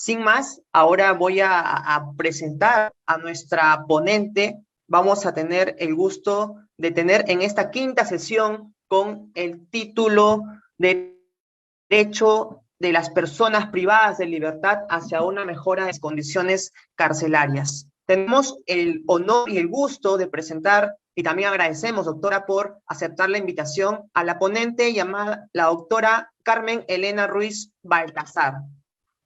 Sin más, ahora voy a presentar a nuestra ponente. Vamos a tener el gusto de tener en esta quinta sesión con el título de Derecho de las personas privadas de libertad hacia una mejora de las condiciones carcelarias. Tenemos el honor y el gusto de presentar, y también agradecemos, doctora, por aceptar la invitación a la ponente llamada la doctora Carmen Elena Ruiz Baltazar.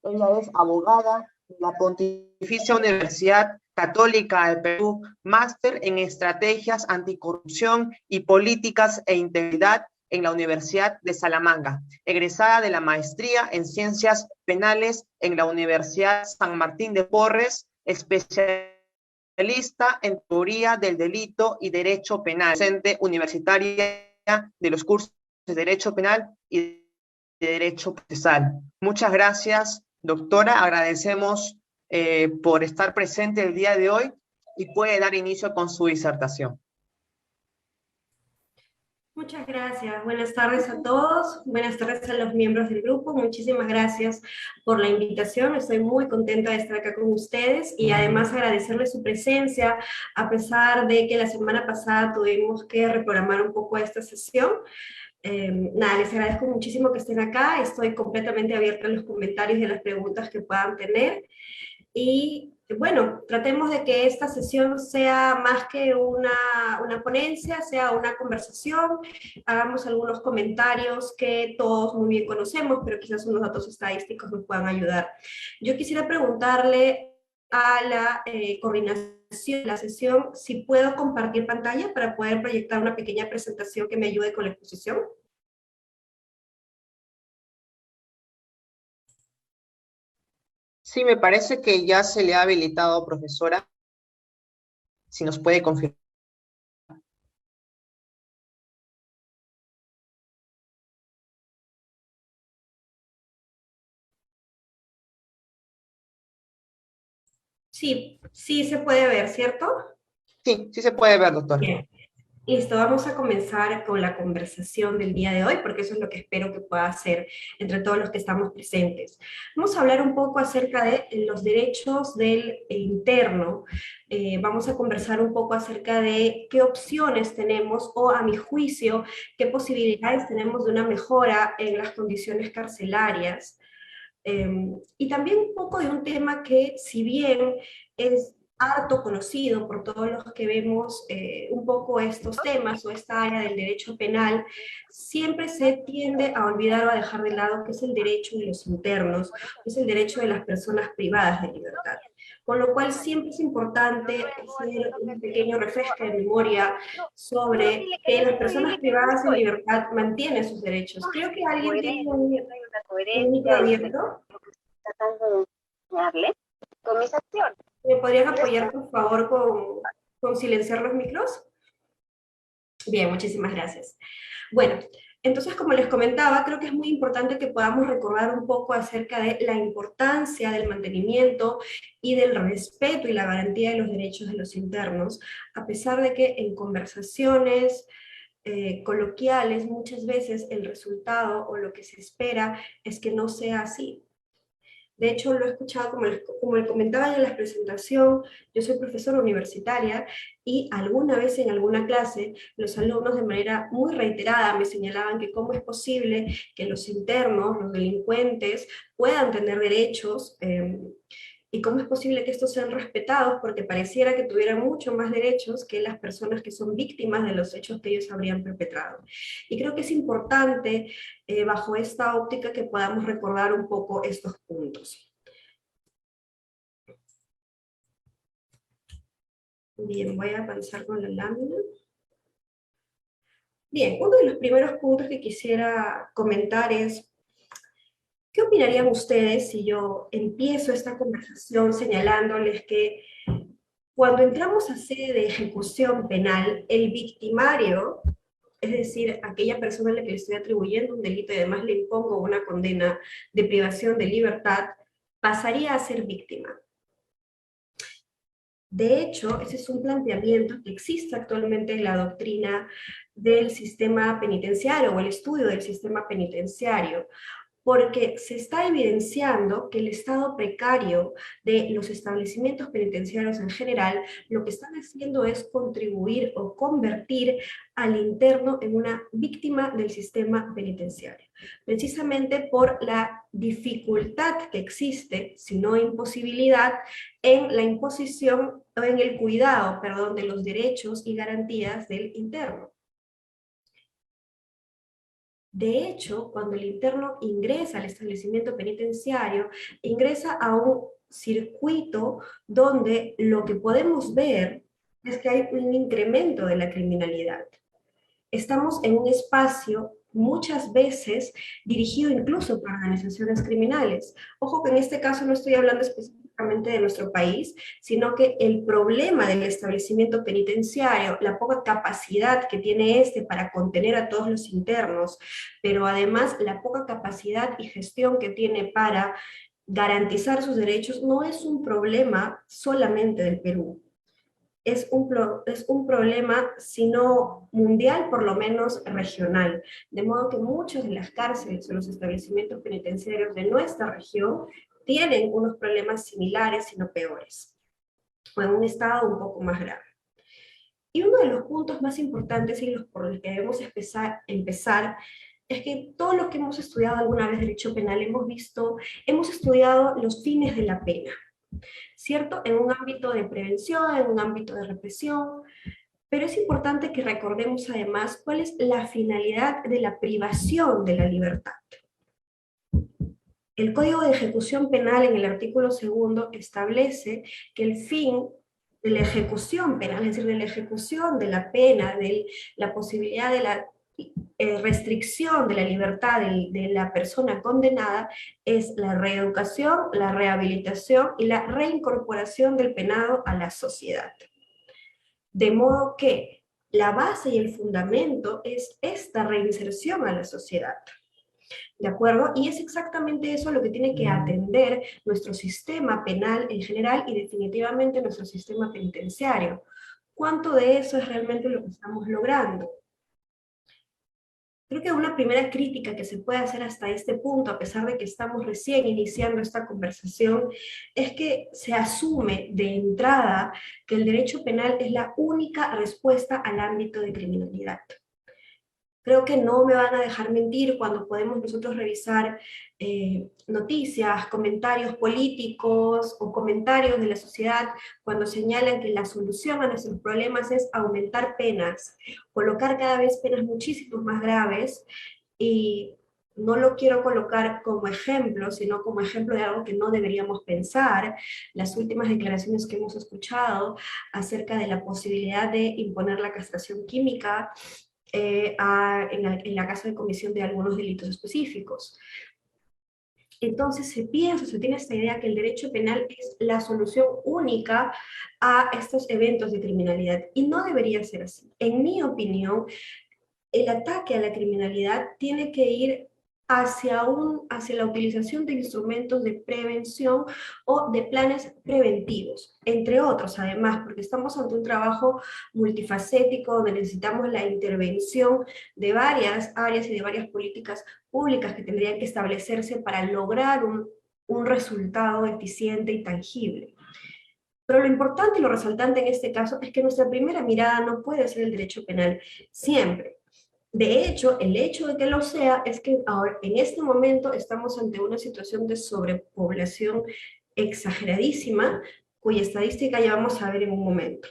Ella es abogada de la Pontificia Universidad Católica del Perú, máster en estrategias anticorrupción y políticas e integridad en la Universidad de Salamanca, egresada de la maestría en ciencias penales en la Universidad San Martín de Porres, especialista en teoría del delito y derecho penal, docente universitaria de los cursos de derecho penal y de derecho procesal. Muchas gracias, doctora. Agradecemos por estar presente el día de hoy y puede dar inicio con su disertación. Muchas gracias. Buenas tardes a todos. Buenas tardes a los miembros del grupo. Muchísimas gracias por la invitación. Estoy muy contenta de estar acá con ustedes y además agradecerles su presencia a pesar de que la semana pasada tuvimos que reprogramar un poco esta sesión. Nada, les agradezco muchísimo que estén acá. Estoy completamente abierta a los comentarios y a las preguntas que puedan tener. Y bueno, tratemos de que esta sesión sea más que una ponencia, sea una conversación, hagamos algunos comentarios que todos muy bien conocemos, pero quizás unos datos estadísticos nos puedan ayudar. Yo quisiera preguntarle a la coordinación de la sesión si puedo compartir pantalla para poder proyectar una pequeña presentación que me ayude con la exposición. Sí, me parece que ya se le ha habilitado, profesora. Si nos puede confirmar. Sí, sí se puede ver, ¿cierto? Sí, sí se puede ver, doctora. Bien. Listo, vamos a comenzar con la conversación del día de hoy, porque eso es lo que espero que pueda hacer entre todos los que estamos presentes. Vamos a hablar un poco acerca de los derechos del interno. Vamos a conversar un poco acerca de qué opciones tenemos, o a mi juicio, qué posibilidades tenemos de una mejora en las condiciones carcelarias. Y también un poco de un tema que, si bien es harto conocido por todos los que vemos un poco estos temas o esta área del derecho penal, siempre se tiende a olvidar o a dejar de lado que es el derecho de los internos, es el derecho de las personas privadas de libertad. Con lo cual siempre es importante hacer un pequeño refresco de memoria sobre que las personas privadas de libertad mantienen sus derechos. Creo que alguien tiene un micro abierto. Con mis acciones. ¿Me podrían apoyar, por favor, con silenciar los micros? Bien, muchísimas gracias. Bueno, entonces, como les comentaba, creo que es muy importante que podamos recordar un poco acerca de la importancia del mantenimiento y del respeto y la garantía de los derechos de los internos, a pesar de que en conversaciones coloquiales muchas veces el resultado o lo que se espera es que no sea así. De hecho, lo he escuchado, como les comentaba en la presentación, yo soy profesora universitaria y alguna vez en alguna clase los alumnos de manera muy reiterada me señalaban que cómo es posible que los internos, los delincuentes, puedan tener derechos y cómo es posible que estos sean respetados porque pareciera que tuvieran mucho más derechos que las personas que son víctimas de los hechos que ellos habrían perpetrado. Y creo que es importante, bajo esta óptica, que podamos recordar un poco estos puntos. Bien, voy a avanzar con la lámina. Bien, uno de los primeros puntos que quisiera comentar es: ¿qué opinarían ustedes si yo empiezo esta conversación señalándoles que cuando entramos a sede de ejecución penal, el victimario, es decir, aquella persona a la que le estoy atribuyendo un delito y además le impongo una condena de privación de libertad, pasaría a ser víctima? De hecho, ese es un planteamiento que existe actualmente en la doctrina del sistema penitenciario o el estudio del sistema penitenciario. porque se está evidenciando que el estado precario de los establecimientos penitenciarios en general, lo que están haciendo es contribuir o convertir al interno en una víctima del sistema penitenciario, precisamente por la dificultad que existe, si no imposibilidad, en la imposición o en el cuidado, perdón, de los derechos y garantías del interno. De hecho, cuando el interno ingresa al establecimiento penitenciario, ingresa a un circuito donde lo que podemos ver es que hay un incremento de la criminalidad. Estamos en un espacio muchas veces dirigido incluso por organizaciones criminales. Ojo que en este caso no estoy hablando específicamente de nuestro país, sino que el problema del establecimiento penitenciario, la poca capacidad que tiene este para contener a todos los internos, pero además la poca capacidad y gestión que tiene para garantizar sus derechos, no es un problema solamente del Perú. Es un problema, si no mundial, por lo menos regional. De modo que muchas de las cárceles o los establecimientos penitenciarios de nuestra región tienen unos problemas similares, si no peores, o en un estado un poco más grave. Y uno de los puntos más importantes y los por los que debemos empezar es que todos los que hemos estudiado alguna vez derecho penal hemos estudiado los fines de la pena, ¿cierto? En un ámbito de prevención, en un ámbito de represión, pero es importante que recordemos además cuál es la finalidad de la privación de la libertad. El Código de Ejecución Penal en el artículo 2 establece que el fin de la ejecución penal, es decir, de la ejecución de la pena, de la posibilidad de la restricción de la libertad de la persona condenada, es la reeducación, la rehabilitación y la reincorporación del penado a la sociedad. De modo que la base y el fundamento es esta reinserción a la sociedad. ¿De acuerdo? Y es exactamente eso lo que tiene que atender nuestro sistema penal en general y definitivamente nuestro sistema penitenciario. ¿Cuánto de eso es realmente lo que estamos logrando? Creo que una primera crítica que se puede hacer hasta este punto, a pesar de que estamos recién iniciando esta conversación, es que se asume de entrada que el derecho penal es la única respuesta al ámbito de criminalidad. Creo que no me van a dejar mentir cuando podemos nosotros revisar noticias, comentarios políticos o comentarios de la sociedad cuando señalan que la solución a nuestros problemas es aumentar penas, colocar cada vez penas muchísimo más graves, y no lo quiero colocar como ejemplo, sino como ejemplo de algo que no deberíamos pensar. Las últimas declaraciones que hemos escuchado acerca de la posibilidad de imponer la castración química en la caso de comisión de algunos delitos específicos. Entonces se tiene esta idea que el derecho penal es la solución única a estos eventos de criminalidad, y no debería ser así. En mi opinión, el ataque a la criminalidad tiene que ir hacia la utilización de instrumentos de prevención o de planes preventivos, entre otros además, porque estamos ante un trabajo multifacético donde necesitamos la intervención de varias áreas y de varias políticas públicas que tendrían que establecerse para lograr un resultado eficiente y tangible. Pero lo importante y lo resaltante en este caso es que nuestra primera mirada no puede ser el derecho penal siempre. De hecho, el hecho de que lo sea es que ahora, en este momento, estamos ante una situación de sobrepoblación exageradísima, cuya estadística ya vamos a ver en un momento.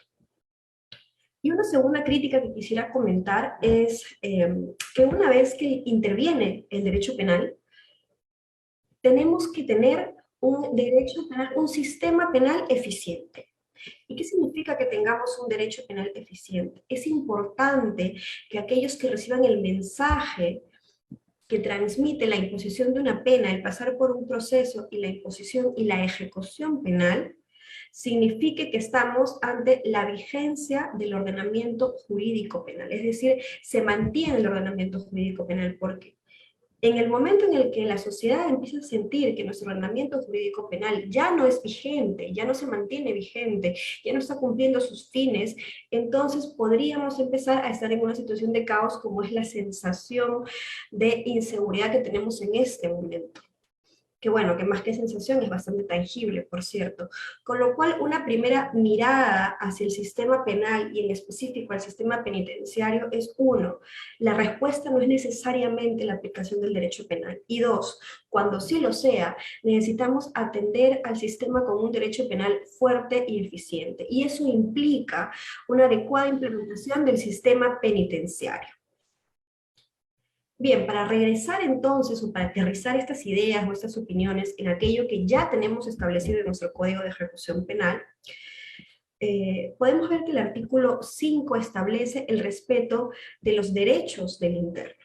Y una segunda crítica que quisiera comentar es que una vez que interviene el derecho penal, tenemos que tener un derecho penal, un sistema penal eficiente. ¿Y qué significa que tengamos un derecho penal eficiente? Es importante que aquellos que reciban el mensaje que transmite la imposición de una pena, el pasar por un proceso y la imposición y la ejecución penal, signifique que estamos ante la vigencia del ordenamiento jurídico penal. Es decir, se mantiene el ordenamiento jurídico penal. ¿Por qué? En el momento en el que la sociedad empieza a sentir que nuestro ordenamiento jurídico penal ya no es vigente, ya no se mantiene vigente, ya no está cumpliendo sus fines, entonces podríamos empezar a estar en una situación de caos como es la sensación de inseguridad que tenemos en este momento, que bueno, que más que sensación es bastante tangible, por cierto. Con lo cual, una primera mirada hacia el sistema penal y en específico al sistema penitenciario es uno, la respuesta no es necesariamente la aplicación del derecho penal. Y dos, cuando sí lo sea, necesitamos atender al sistema con un derecho penal fuerte y eficiente. Y eso implica una adecuada implementación del sistema penitenciario. Bien, para regresar entonces o para aterrizar estas ideas o estas opiniones en aquello que ya tenemos establecido en nuestro Código de Ejecución Penal, podemos ver que el artículo 5 establece el respeto de los derechos del interno.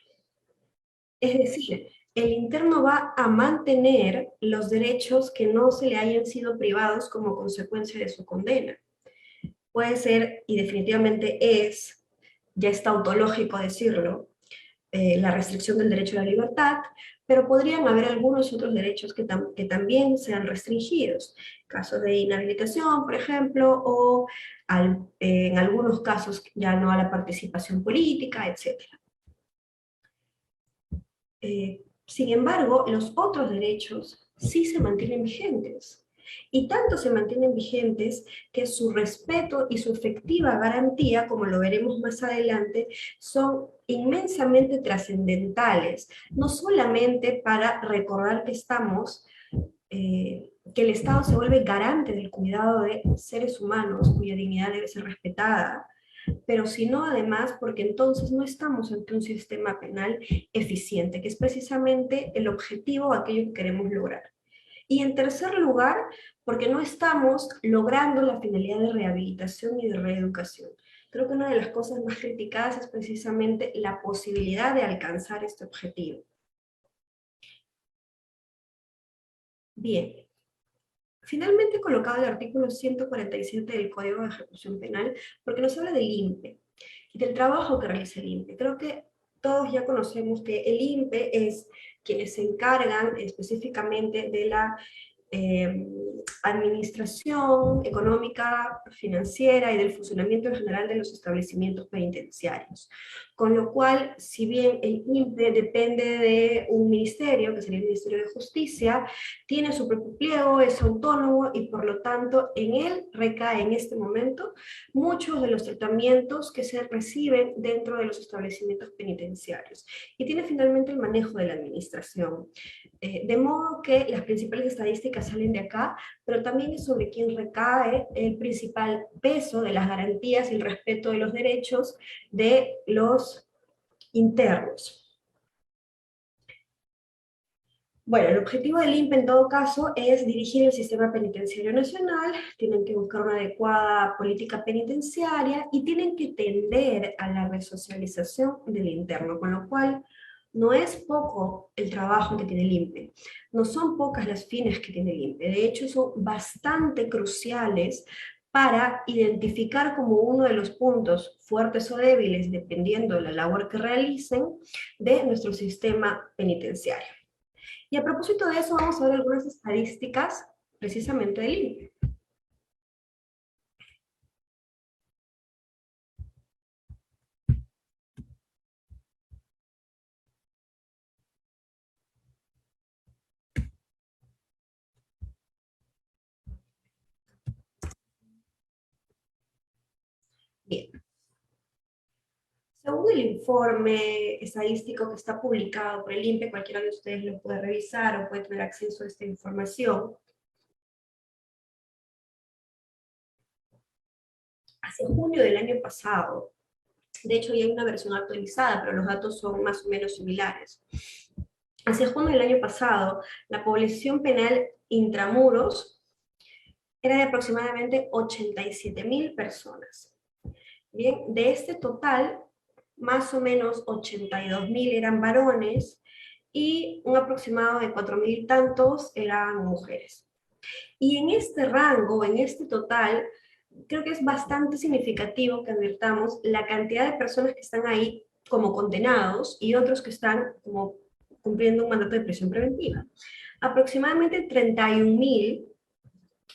Es decir, el interno va a mantener los derechos que no se le hayan sido privados como consecuencia de su condena. Puede ser, y definitivamente es, ya es tautológico decirlo, la restricción del derecho a la libertad, pero podrían haber algunos otros derechos que también sean restringidos, casos de inhabilitación, por ejemplo, o en algunos casos ya no a la participación política, etc. Sin embargo, los otros derechos sí se mantienen vigentes. Y tanto se mantienen vigentes que su respeto y su efectiva garantía, como lo veremos más adelante, son inmensamente trascendentales, no solamente para recordar que que el Estado se vuelve garante del cuidado de seres humanos cuya dignidad debe ser respetada, pero sino además porque entonces no estamos ante un sistema penal eficiente, que es precisamente el objetivo, aquello que queremos lograr. Y en tercer lugar, porque no estamos logrando la finalidad de rehabilitación y de reeducación. Creo que una de las cosas más criticadas es precisamente la posibilidad de alcanzar este objetivo. Bien, finalmente he colocado el artículo 147 del Código de Ejecución Penal porque nos habla del INPE y del trabajo que realiza el INPE. Creo que todos ya conocemos que el INPE es quienes se encargan específicamente de la eh, administración económica, financiera y del funcionamiento en general de los establecimientos penitenciarios. Con lo cual, si bien el INPE depende de un ministerio, que sería el Ministerio de Justicia, tiene su propio pliego, es autónomo y por lo tanto en él recae en este momento muchos de los tratamientos que se reciben dentro de los establecimientos penitenciarios. Y tiene finalmente el manejo de la administración. De modo que las principales estadísticas salen de acá, pero también es sobre quién recae el principal peso de las garantías y el respeto de los derechos de los internos. Bueno, el objetivo del INPE en todo caso es dirigir el sistema penitenciario nacional, tienen que buscar una adecuada política penitenciaria y tienen que tender a la resocialización del interno, con lo cual no es poco el trabajo que tiene el INPE, no son pocas las fines que tiene el INPE, de hecho son bastante cruciales para identificar como uno de los puntos fuertes o débiles, dependiendo de la labor que realicen, de nuestro sistema penitenciario. Y a propósito de eso, vamos a ver algunas estadísticas precisamente del INPE. Bien. Según el informe estadístico que está publicado por el INPE, cualquiera de ustedes lo puede revisar o puede tener acceso a esta información. Hacia junio del año pasado, de hecho ya hay una versión actualizada, pero los datos son más o menos similares. Hacia junio del año pasado, la población penal intramuros era de aproximadamente 87.000 personas. Bien, de este total, más o menos 82.000 eran varones y un aproximado de 4.000 tantos eran mujeres. Y en este rango, en este total, creo que es bastante significativo que advirtamos la cantidad de personas que están ahí como condenados y otros que están como cumpliendo un mandato de prisión preventiva. Aproximadamente 31.000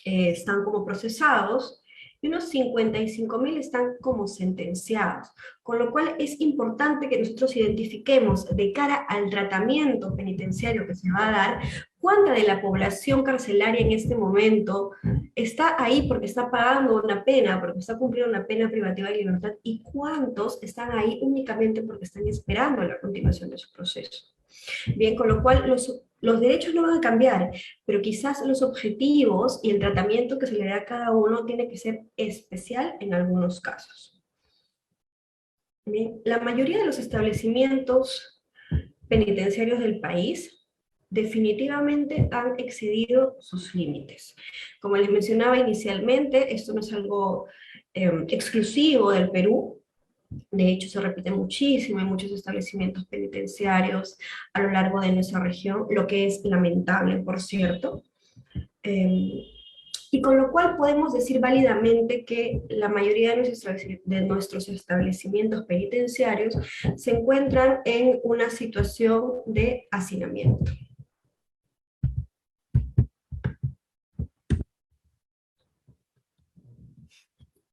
están como procesados y unos 55.000 están como sentenciados, con lo cual es importante que nosotros identifiquemos de cara al tratamiento penitenciario que se va a dar, cuánta de la población carcelaria en este momento está ahí porque está pagando una pena, porque está cumpliendo una pena privativa de libertad, y cuántos están ahí únicamente porque están esperando la continuación de su proceso. Bien, con lo cual los derechos no van a cambiar, pero quizás los objetivos y el tratamiento que se le da a cada uno tiene que ser especial en algunos casos. Bien, la mayoría de los establecimientos penitenciarios del país definitivamente han excedido sus límites. Como les mencionaba inicialmente, esto no es algo exclusivo del Perú. De hecho, se repite muchísimo en muchos establecimientos penitenciarios a lo largo de nuestra región, lo que es lamentable, por cierto. Y con lo cual podemos decir válidamente que la mayoría de nuestros establecimientos penitenciarios se encuentran en una situación de hacinamiento.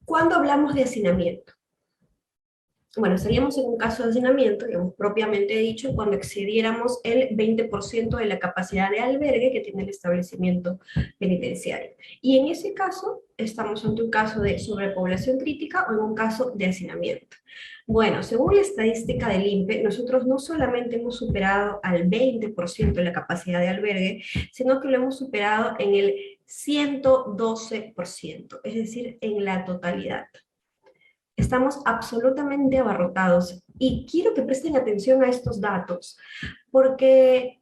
¿Cuándo hablamos de hacinamiento? Bueno, estaríamos en un caso de hacinamiento, digamos, propiamente dicho, cuando excediéramos el 20% de la capacidad de albergue que tiene el establecimiento penitenciario. Y en ese caso, estamos ante un caso de sobrepoblación crítica o en un caso de hacinamiento. Bueno, según la estadística del INPE, nosotros no solamente hemos superado al 20% de la capacidad de albergue, sino que lo hemos superado en el 112%, es decir, en la totalidad. Estamos absolutamente abarrotados y quiero que presten atención a estos datos, porque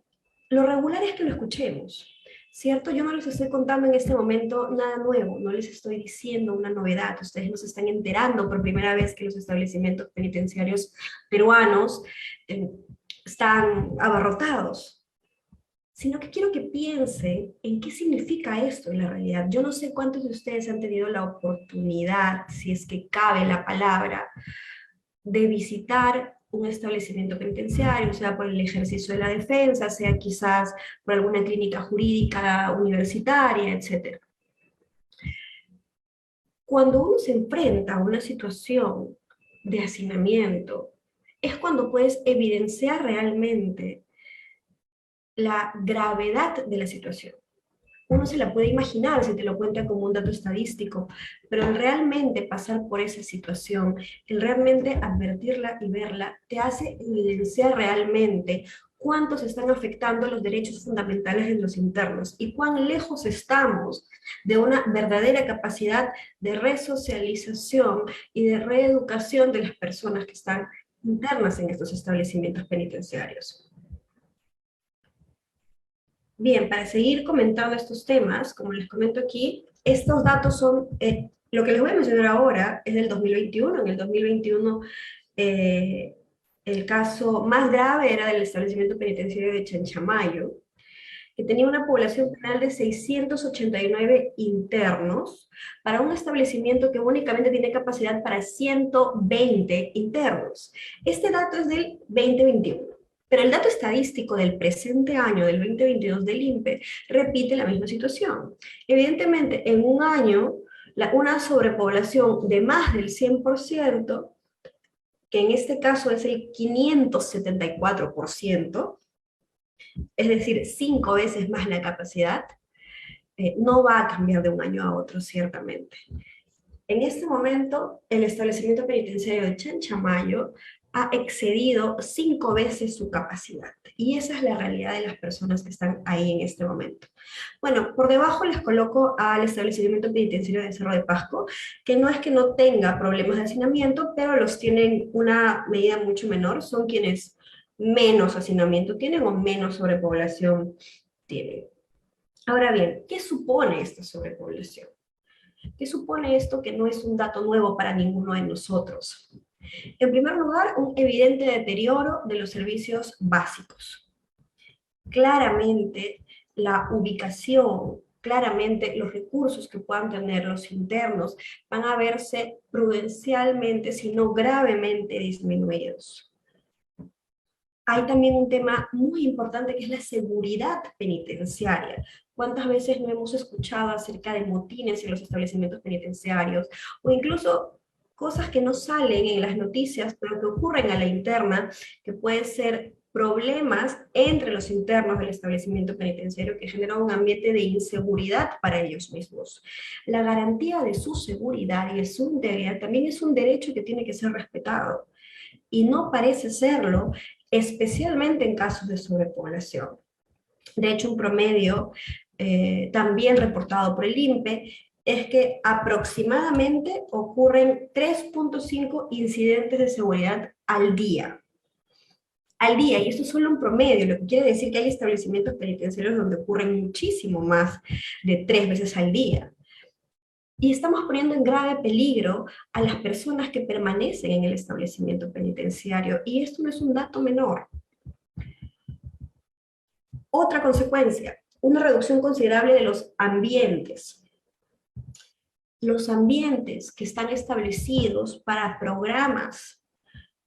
lo regular es que lo escuchemos, ¿cierto? Yo no les estoy contando en este momento nada nuevo, no les estoy diciendo una novedad, ustedes nos están enterando por primera vez que los establecimientos penitenciarios peruanos están abarrotados, sino que quiero que piensen en qué significa esto en la realidad. Yo no sé cuántos de ustedes han tenido la oportunidad, si es que cabe la palabra, de visitar un establecimiento penitenciario, sea por el ejercicio de la defensa, sea quizás por alguna clínica jurídica universitaria, etc. Cuando uno se enfrenta a una situación de hacinamiento, es cuando puedes evidenciar realmente la gravedad de la situación. Uno se la puede imaginar si te lo cuenta como un dato estadístico, pero el realmente pasar por esa situación, el realmente advertirla y verla, te hace evidenciar realmente cuántos están afectando los derechos fundamentales de los internos y cuán lejos estamos de una verdadera capacidad de resocialización y de reeducación de las personas que están internas en estos establecimientos penitenciarios. Bien, para seguir comentando estos temas, como les comento aquí, estos datos son, lo que les voy a mencionar ahora es del 2021. En el 2021, el caso más grave era del establecimiento penitenciario de Chanchamayo, que tenía una población penal de 689 internos, para un establecimiento que únicamente tiene capacidad para 120 internos. Este dato es del 2021. Pero el dato estadístico del presente año, del 2022 del INPE, repite la misma situación. Evidentemente, en un año, una sobrepoblación de más del 100%, que en este caso es el 574%, es decir, 5 veces más la capacidad, no va a cambiar de un año a otro, ciertamente. En este momento, el establecimiento penitenciario de Chanchamayo ha excedido 5 veces su capacidad. Y esa es la realidad de las personas que están ahí en este momento. Bueno, por debajo les coloco al establecimiento penitenciario de Cerro de Pasco, que no es que no tenga problemas de hacinamiento, pero los tienen una medida mucho menor. Son quienes menos hacinamiento tienen o menos sobrepoblación tienen. Ahora bien, ¿qué supone esta sobrepoblación? ¿Qué supone esto que no es un dato nuevo para ninguno de nosotros? En primer lugar, un evidente deterioro de los servicios básicos. Claramente, la ubicación, claramente los recursos que puedan tener los internos van a verse prudencialmente, si no gravemente disminuidos. hay también un tema muy importante que es la seguridad penitenciaria. ¿Cuántas veces no hemos escuchado acerca de motines en los establecimientos penitenciarios? O incluso cosas que no salen en las noticias, pero que ocurren a la interna, que pueden ser problemas entre los internos del establecimiento penitenciario que generan un ambiente de inseguridad para ellos mismos. La garantía de su seguridad y de su integridad también es un derecho que tiene que ser respetado y no parece serlo, especialmente en casos de sobrepoblación. De hecho, un promedio también reportado por el INPE es que aproximadamente ocurren 3.5 incidentes de seguridad al día. Al día, y esto es solo un promedio, lo que quiere decir que hay establecimientos penitenciarios donde ocurren muchísimo más de 3 veces al día. Y estamos poniendo en grave peligro a las personas que permanecen en el establecimiento penitenciario, y esto no es un dato menor. Otra consecuencia, una reducción considerable de los ambientes. Los ambientes que están establecidos para programas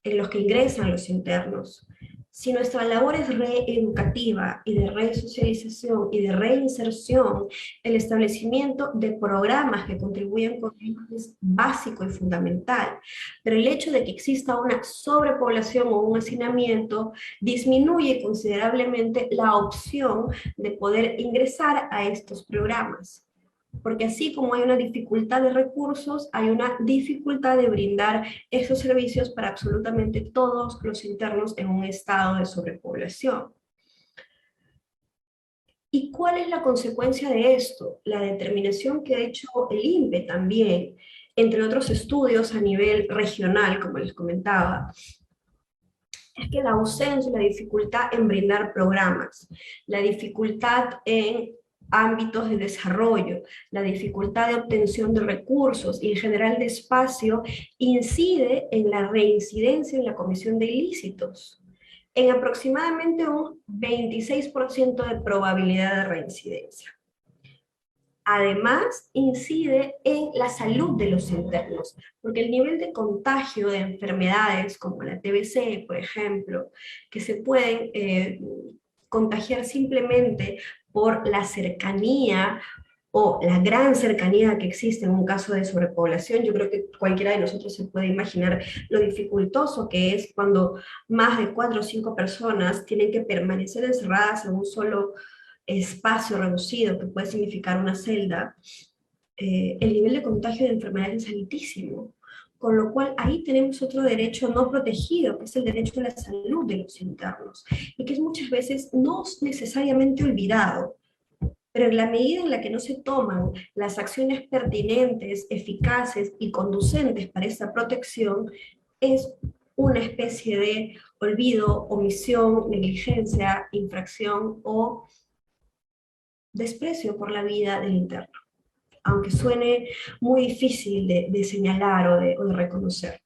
en los que ingresan los internos. Si nuestra labor es reeducativa y de resocialización y de reinserción, el establecimiento de programas que contribuyen con ello es básico y fundamental. Pero el hecho de que exista una sobrepoblación o un hacinamiento disminuye considerablemente la opción de poder ingresar a estos programas. Porque así como hay una dificultad de recursos, hay una dificultad de brindar esos servicios para absolutamente todos los internos en un estado de sobrepoblación. ¿Y cuál es la consecuencia de esto? La determinación que ha hecho el INPE también, entre otros estudios a nivel regional, como les comentaba, es que la ausencia y la dificultad en brindar programas, la dificultad en ámbitos de desarrollo, la dificultad de obtención de recursos y en general de espacio incide en la reincidencia en la comisión de ilícitos, en aproximadamente un 26% de probabilidad de reincidencia. Además, incide en la salud de los internos, porque el nivel de contagio de enfermedades como la TBC, por ejemplo, que se pueden contagiar simplemente por la cercanía o la gran cercanía que existe en un caso de sobrepoblación. Yo creo que cualquiera de nosotros se puede imaginar lo dificultoso que es cuando más de 4 o 5 personas tienen que permanecer encerradas en un solo espacio reducido, que puede significar una celda. El nivel de contagio de enfermedades es altísimo, con lo cual ahí tenemos otro derecho no protegido, que es el derecho a la salud de los internos, y que es muchas veces no necesariamente olvidado, pero en la medida en la que no se toman las acciones pertinentes, eficaces y conducentes para esa protección, es una especie de olvido, omisión, negligencia, infracción o desprecio por la vida del interno, aunque suene muy difícil de señalar o de reconocer.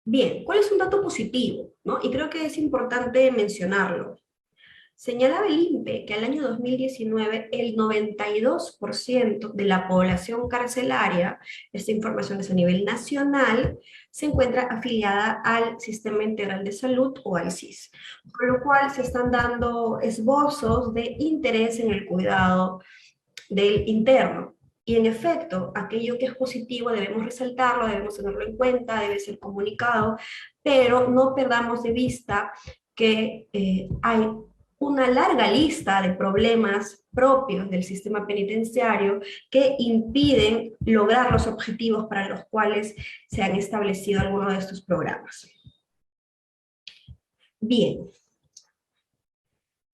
Bien, ¿cuál es un dato positivo? ¿No? Y creo que es importante mencionarlo. Señalaba el INPE que al año 2019 el 92% de la población carcelaria, esta información es a nivel nacional, se encuentra afiliada al Sistema Integral de Salud o al SIS, con lo cual se están dando esbozos de interés en el cuidado del interno. Y en efecto, aquello que es positivo debemos resaltarlo, debemos tenerlo en cuenta, debe ser comunicado, pero no perdamos de vista que hay una larga lista de problemas propios del sistema penitenciario que impiden lograr los objetivos para los cuales se han establecido algunos de estos programas. Bien,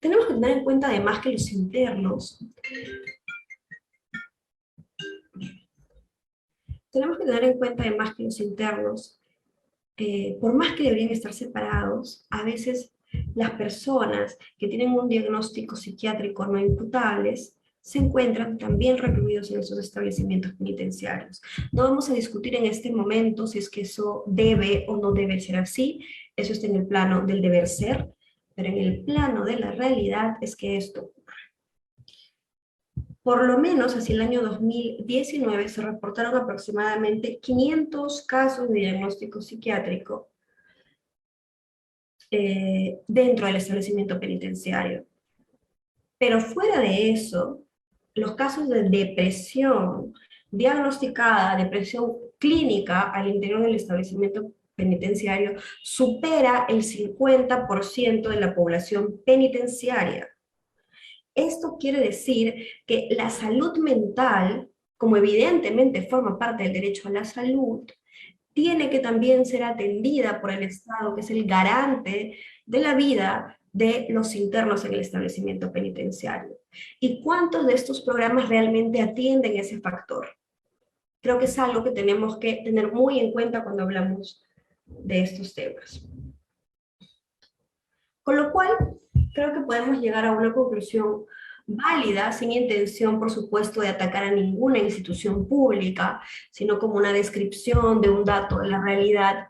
tenemos que tener en cuenta además que los internos por más que deberían estar separados, a veces las personas que tienen un diagnóstico psiquiátrico no imputables se encuentran también recluidos en esos establecimientos penitenciarios. No vamos a discutir en este momento si es que eso debe o no debe ser así, eso está en el plano del deber ser, pero en el plano de la realidad es que esto por lo menos hacia el año 2019 se reportaron aproximadamente 500 casos de diagnóstico psiquiátrico dentro del establecimiento penitenciario. Pero fuera de eso, los casos de depresión diagnosticada, depresión clínica al interior del establecimiento penitenciario, supera el 50% de la población penitenciaria. Esto quiere decir que la salud mental, como evidentemente forma parte del derecho a la salud, tiene que también ser atendida por el Estado, que es el garante de la vida de los internos en el establecimiento penitenciario. ¿Y cuántos de estos programas realmente atienden ese factor? Creo que es algo que tenemos que tener muy en cuenta cuando hablamos de estos temas. Con lo cual, creo que podemos llegar a una conclusión válida, sin intención, por supuesto, de atacar a ninguna institución pública, sino como una descripción de un dato de la realidad,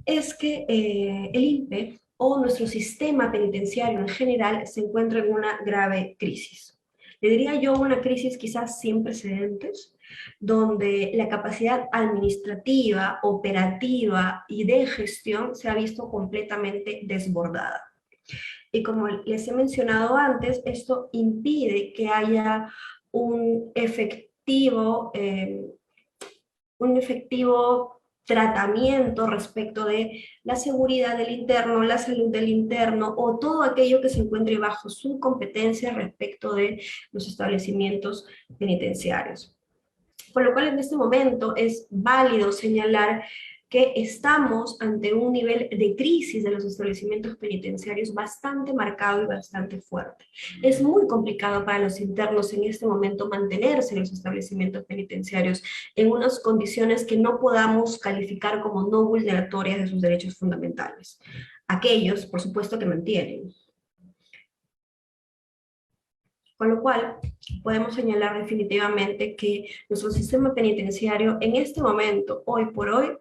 es que el INPE o nuestro sistema penitenciario en general se encuentra en una grave crisis. Le diría yo una crisis quizás sin precedentes, donde la capacidad administrativa, operativa y de gestión se ha visto completamente desbordada. Y como les he mencionado antes, esto impide que haya un efectivo tratamiento respecto de la seguridad del interno, la salud del interno o todo aquello que se encuentre bajo su competencia respecto de los establecimientos penitenciarios. Por lo cual en este momento es válido señalar que estamos ante un nivel de crisis de los establecimientos penitenciarios bastante marcado y bastante fuerte. Es muy complicado para los internos en este momento mantenerse en los establecimientos penitenciarios en unas condiciones que no podamos calificar como no vulneratorias de sus derechos fundamentales. Aquellos, por supuesto, que mantienen. Con lo cual, podemos señalar definitivamente que nuestro sistema penitenciario en este momento, hoy por hoy,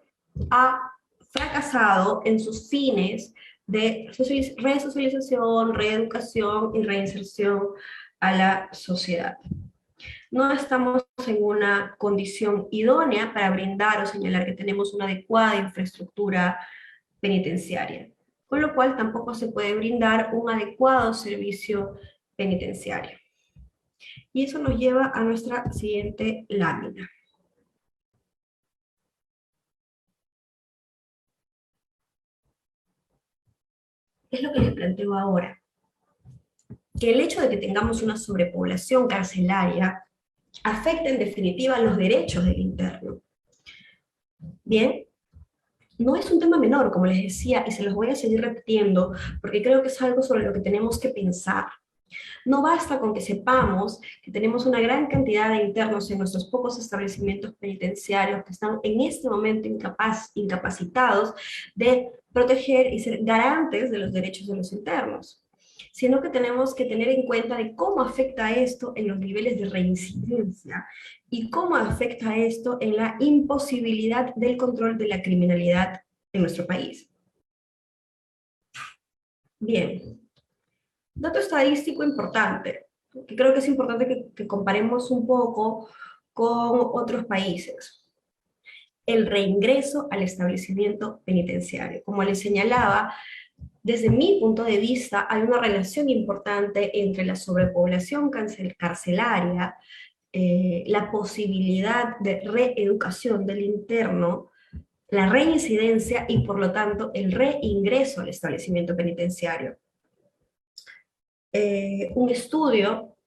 ha fracasado en sus fines de resocialización, reeducación y reinserción a la sociedad. No estamos en una condición idónea para brindar o señalar que tenemos una adecuada infraestructura penitenciaria, con lo cual tampoco se puede brindar un adecuado servicio penitenciario. Y eso nos lleva a nuestra siguiente lámina. Es lo que les planteo ahora. Que el hecho de que tengamos una sobrepoblación carcelaria afecta en definitiva los derechos del interno. Bien, no es un tema menor, como les decía, y se los voy a seguir repitiendo, porque creo que es algo sobre lo que tenemos que pensar. No basta con que sepamos que tenemos una gran cantidad de internos en nuestros pocos establecimientos penitenciarios que están en este momento incapacitados de proteger y ser garantes de los derechos de los internos, sino que tenemos que tener en cuenta de cómo afecta esto en los niveles de reincidencia y cómo afecta esto en la imposibilidad del control de la criminalidad en nuestro país. Bien. Dato estadístico importante, que creo que es importante que comparemos un poco con otros países. El reingreso al establecimiento penitenciario. Como les señalaba, desde mi punto de vista hay una relación importante entre la sobrepoblación carcelaria, la posibilidad de reeducación del interno, la reincidencia y por lo tanto el reingreso al establecimiento penitenciario. Un estudio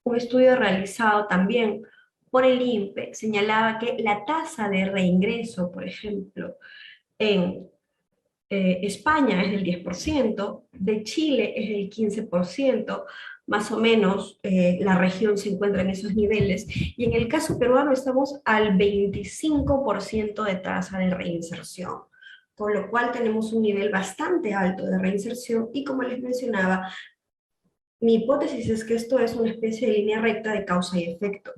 realizado también por el INPE señalaba que la tasa de reingreso, por ejemplo, en España es del 10%, de Chile es del 15%, más o menos la región se encuentra en esos niveles, y en el caso peruano estamos al 25% de tasa de reinserción, con lo cual tenemos un nivel bastante alto de reinserción, y como les mencionaba, mi hipótesis es que esto es una especie de línea recta de causa y efecto.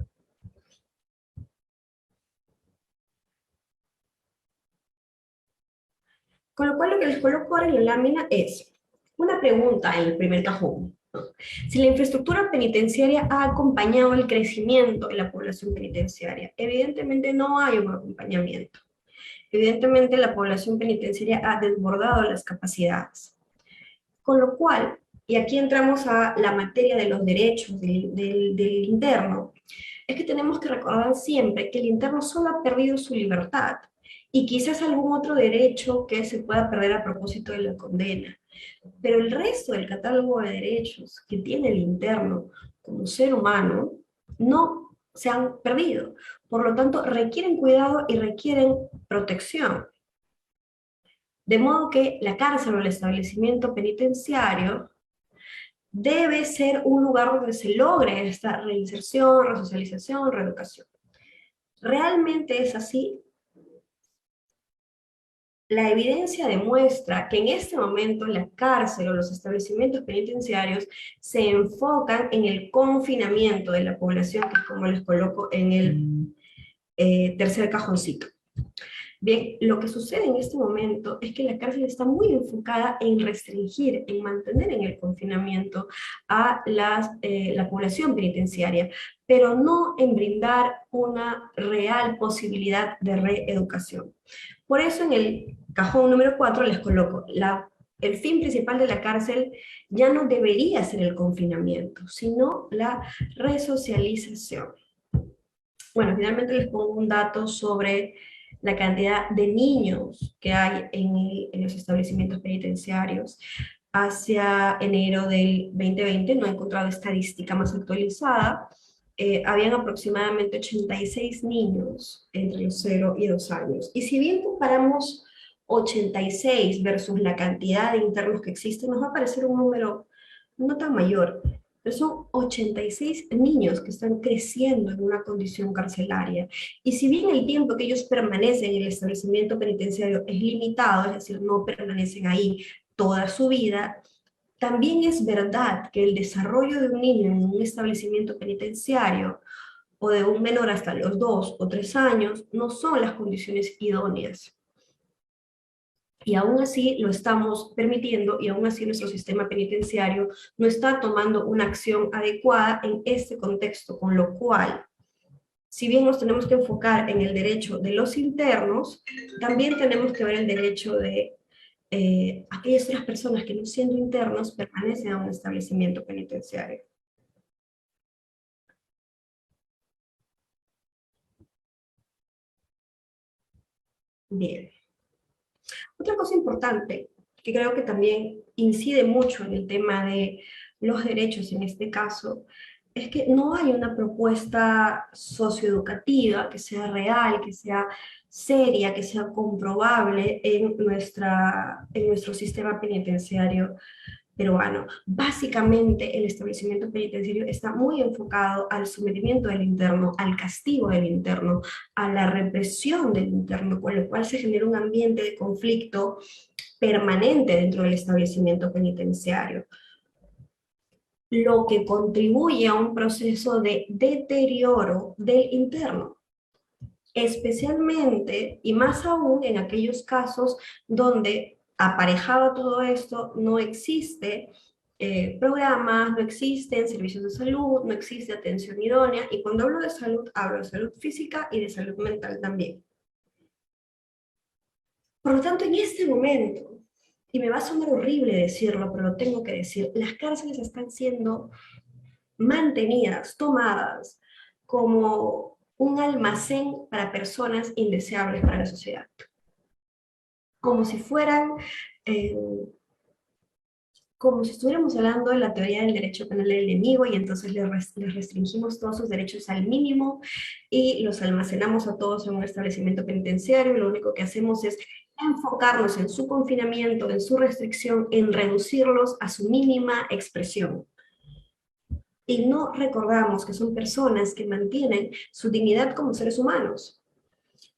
Con lo cual lo que les coloco ahora en la lámina es una pregunta en el primer cajón, ¿no? Si la infraestructura penitenciaria ha acompañado el crecimiento de la población penitenciaria. Evidentemente no hay un acompañamiento. Evidentemente, la población penitenciaria ha desbordado las capacidades. Con lo cual, y aquí entramos a la materia de los derechos del interno, es que tenemos que recordar siempre que el interno solo ha perdido su libertad y quizás algún otro derecho que se pueda perder a propósito de la condena. Pero el resto del catálogo de derechos que tiene el interno como ser humano no se han perdido. Por lo tanto, requieren cuidado y requieren protección. De modo que la cárcel o el establecimiento penitenciario debe ser un lugar donde se logre esta reinserción, resocialización, reeducación. ¿Realmente es así? La evidencia demuestra que en este momento la cárcel o los establecimientos penitenciarios se enfocan en el confinamiento de la población, que es como les coloco en el tercer cajoncito. Bien, lo que sucede en este momento es que la cárcel está muy enfocada en restringir, en mantener en el confinamiento a la población penitenciaria, pero no en brindar una real posibilidad de reeducación. Por eso en el cajón número 4 les coloco, el fin principal de la cárcel ya no debería ser el confinamiento, sino la resocialización. Bueno, finalmente les pongo un dato sobre la cantidad de niños que hay en los establecimientos penitenciarios. Hacia enero del 2020, no he encontrado estadística más actualizada, habían aproximadamente 86 niños entre los 0 y 2 años. Y si bien comparamos 86 versus la cantidad de internos que existen, nos va a parecer un número no tan mayor, pero son 86 niños que están creciendo en una condición carcelaria. Y si bien el tiempo que ellos permanecen en el establecimiento penitenciario es limitado, es decir, no permanecen ahí toda su vida, también es verdad que el desarrollo de un niño en un establecimiento penitenciario o de un menor hasta los 2 o 3 años no son las condiciones idóneas. Y aún así lo estamos permitiendo y aún así nuestro sistema penitenciario no está tomando una acción adecuada en este contexto, con lo cual, si bien nos tenemos que enfocar en el derecho de los internos, también tenemos que ver el derecho de aquellas otras personas que no siendo internos permanecen en un establecimiento penitenciario. Bien. Otra cosa importante, que creo que también incide mucho en el tema de los derechos en este caso, es que no hay una propuesta socioeducativa que sea real, que sea seria, que sea comprobable en nuestro sistema penitenciario peruano. Básicamente, el establecimiento penitenciario está muy enfocado al sometimiento del interno, al castigo del interno, a la represión del interno, con lo cual se genera un ambiente de conflicto permanente dentro del establecimiento penitenciario, lo que contribuye a un proceso de deterioro del interno, especialmente y más aún en aquellos casos donde aparejado a todo esto no existe programas, no existen servicios de salud, no existe atención idónea, y cuando hablo de salud física y de salud mental también. Por lo tanto, en este momento, y me va a sonar horrible decirlo, pero lo tengo que decir, las cárceles están siendo mantenidas, tomadas como un almacén para personas indeseables para la sociedad. Como si fueran, eh, como si estuviéramos hablando de la teoría del derecho penal del enemigo, y entonces les restringimos todos sus derechos al mínimo y los almacenamos a todos en un establecimiento penitenciario, y lo único que hacemos es enfocarnos en su confinamiento, en su restricción, en reducirlos a su mínima expresión. Y no recordamos que son personas que mantienen su dignidad como seres humanos,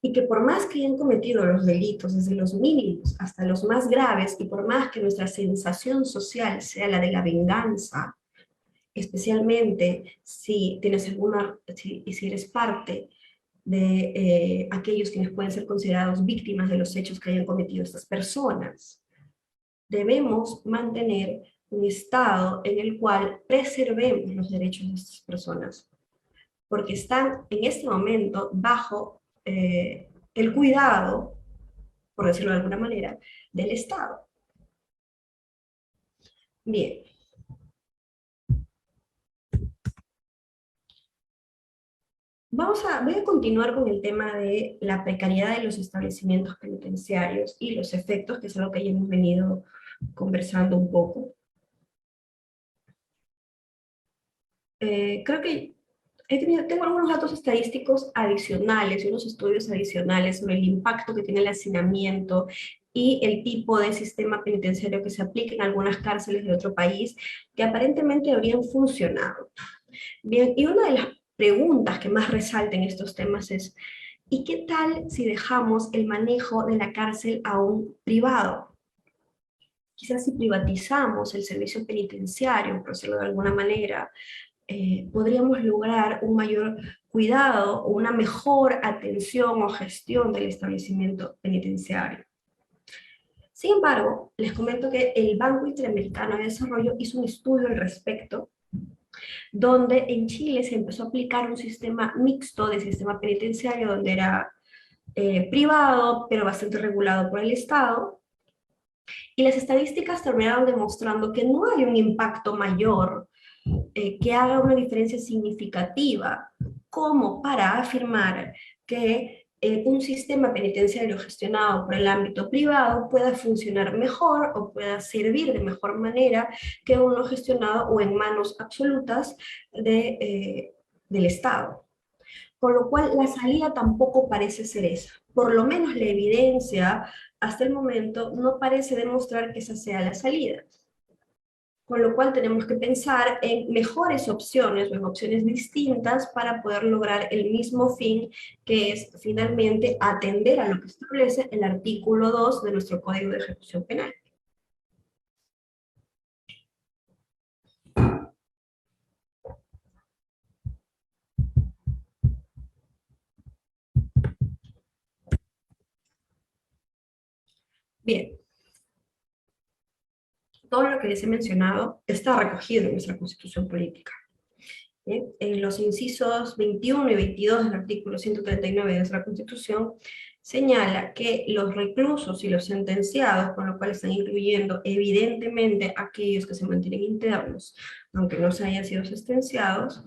y que por más que hayan cometido los delitos, desde los mínimos hasta los más graves, y por más que nuestra sensación social sea la de la venganza, especialmente si tienes si eres parte de aquellos quienes pueden ser considerados víctimas de los hechos que hayan cometido estas personas, debemos mantener un estado en el cual preservemos los derechos de estas personas, porque están en este momento bajo el cuidado, por decirlo de alguna manera, del Estado. Bien. Voy a continuar con el tema de la precariedad de los establecimientos penitenciarios y los efectos, que es algo que ya hemos venido conversando un poco. Creo que tengo algunos datos estadísticos adicionales y unos estudios adicionales sobre el impacto que tiene el hacinamiento y el tipo de sistema penitenciario que se aplica en algunas cárceles de otro país que aparentemente habrían funcionado. Bien, y una de las preguntas que más resalta en estos temas es, ¿y qué tal si dejamos el manejo de la cárcel a un privado? Quizás si privatizamos el servicio penitenciario, por decirlo de alguna manera, podríamos lograr un mayor cuidado o una mejor atención o gestión del establecimiento penitenciario. Sin embargo, les comento que el Banco Interamericano de Desarrollo hizo un estudio al respecto, donde en Chile se empezó a aplicar un sistema mixto de sistema penitenciario, donde era privado, pero bastante regulado por el Estado, y las estadísticas terminaron demostrando que no hay un impacto mayor que haga una diferencia significativa como para afirmar que un sistema penitenciario gestionado por el ámbito privado pueda funcionar mejor o pueda servir de mejor manera que uno gestionado o en manos absolutas del Estado. Con lo cual, la salida tampoco parece ser esa. Por lo menos la evidencia hasta el momento no parece demostrar que esa sea la salida. Con lo cual tenemos que pensar en mejores opciones o en opciones distintas para poder lograr el mismo fin, que es finalmente atender a lo que establece el artículo 2 de nuestro Código de Ejecución Penal. Bien, todo lo que les he mencionado está recogido en nuestra Constitución Política. ¿Bien? En los incisos 21 y 22 del artículo 139 de nuestra Constitución, señala que los reclusos y los sentenciados, con lo cual están incluyendo evidentemente aquellos que se mantienen internos, aunque no se hayan sido sentenciados,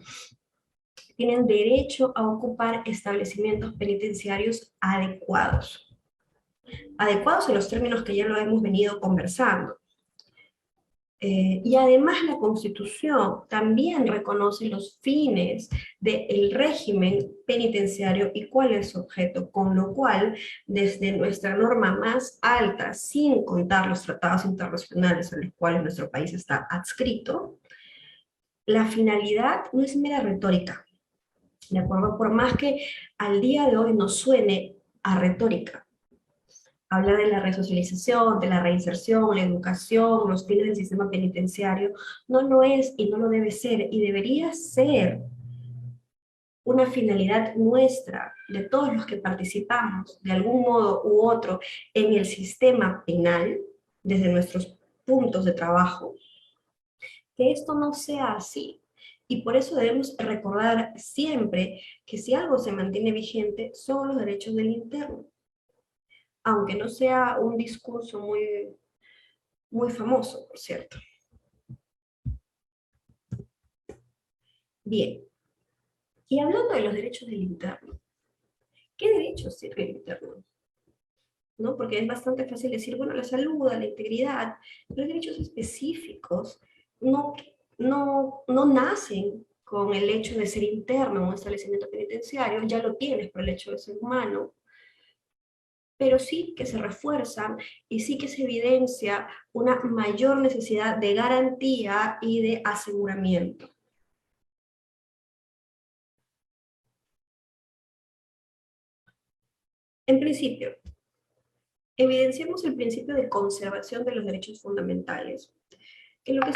tienen derecho a ocupar establecimientos penitenciarios adecuados. Adecuados en los términos que ya lo hemos venido conversando. Y además la Constitución también reconoce los fines del régimen penitenciario y cuál es su objeto, con lo cual desde nuestra norma más alta, sin contar los tratados internacionales a los cuales nuestro país está adscrito, la finalidad no es mera retórica, ¿de acuerdo? Por más que al día de hoy nos suene a retórica, habla de la resocialización, de la reinserción, la educación, los fines del sistema penitenciario, no lo es y no lo debe ser, y debería ser una finalidad nuestra, de todos los que participamos de algún modo u otro en el sistema penal, desde nuestros puntos de trabajo, que esto no sea así. Y por eso debemos recordar siempre que si algo se mantiene vigente son los derechos del interno, aunque no sea un discurso muy famoso, por cierto. Bien, y hablando de los derechos del interno, ¿qué derechos tiene el interno? ¿No? Porque es bastante fácil decir, bueno, la salud, la integridad, pero derechos específicos no, no nacen con el hecho de ser interno en un establecimiento penitenciario, ya lo tienes por el hecho de ser humano, pero sí que se refuerzan y sí que se evidencia una mayor necesidad de garantía y de aseguramiento. En principio, evidenciamos el principio de conservación de los derechos fundamentales, que lo que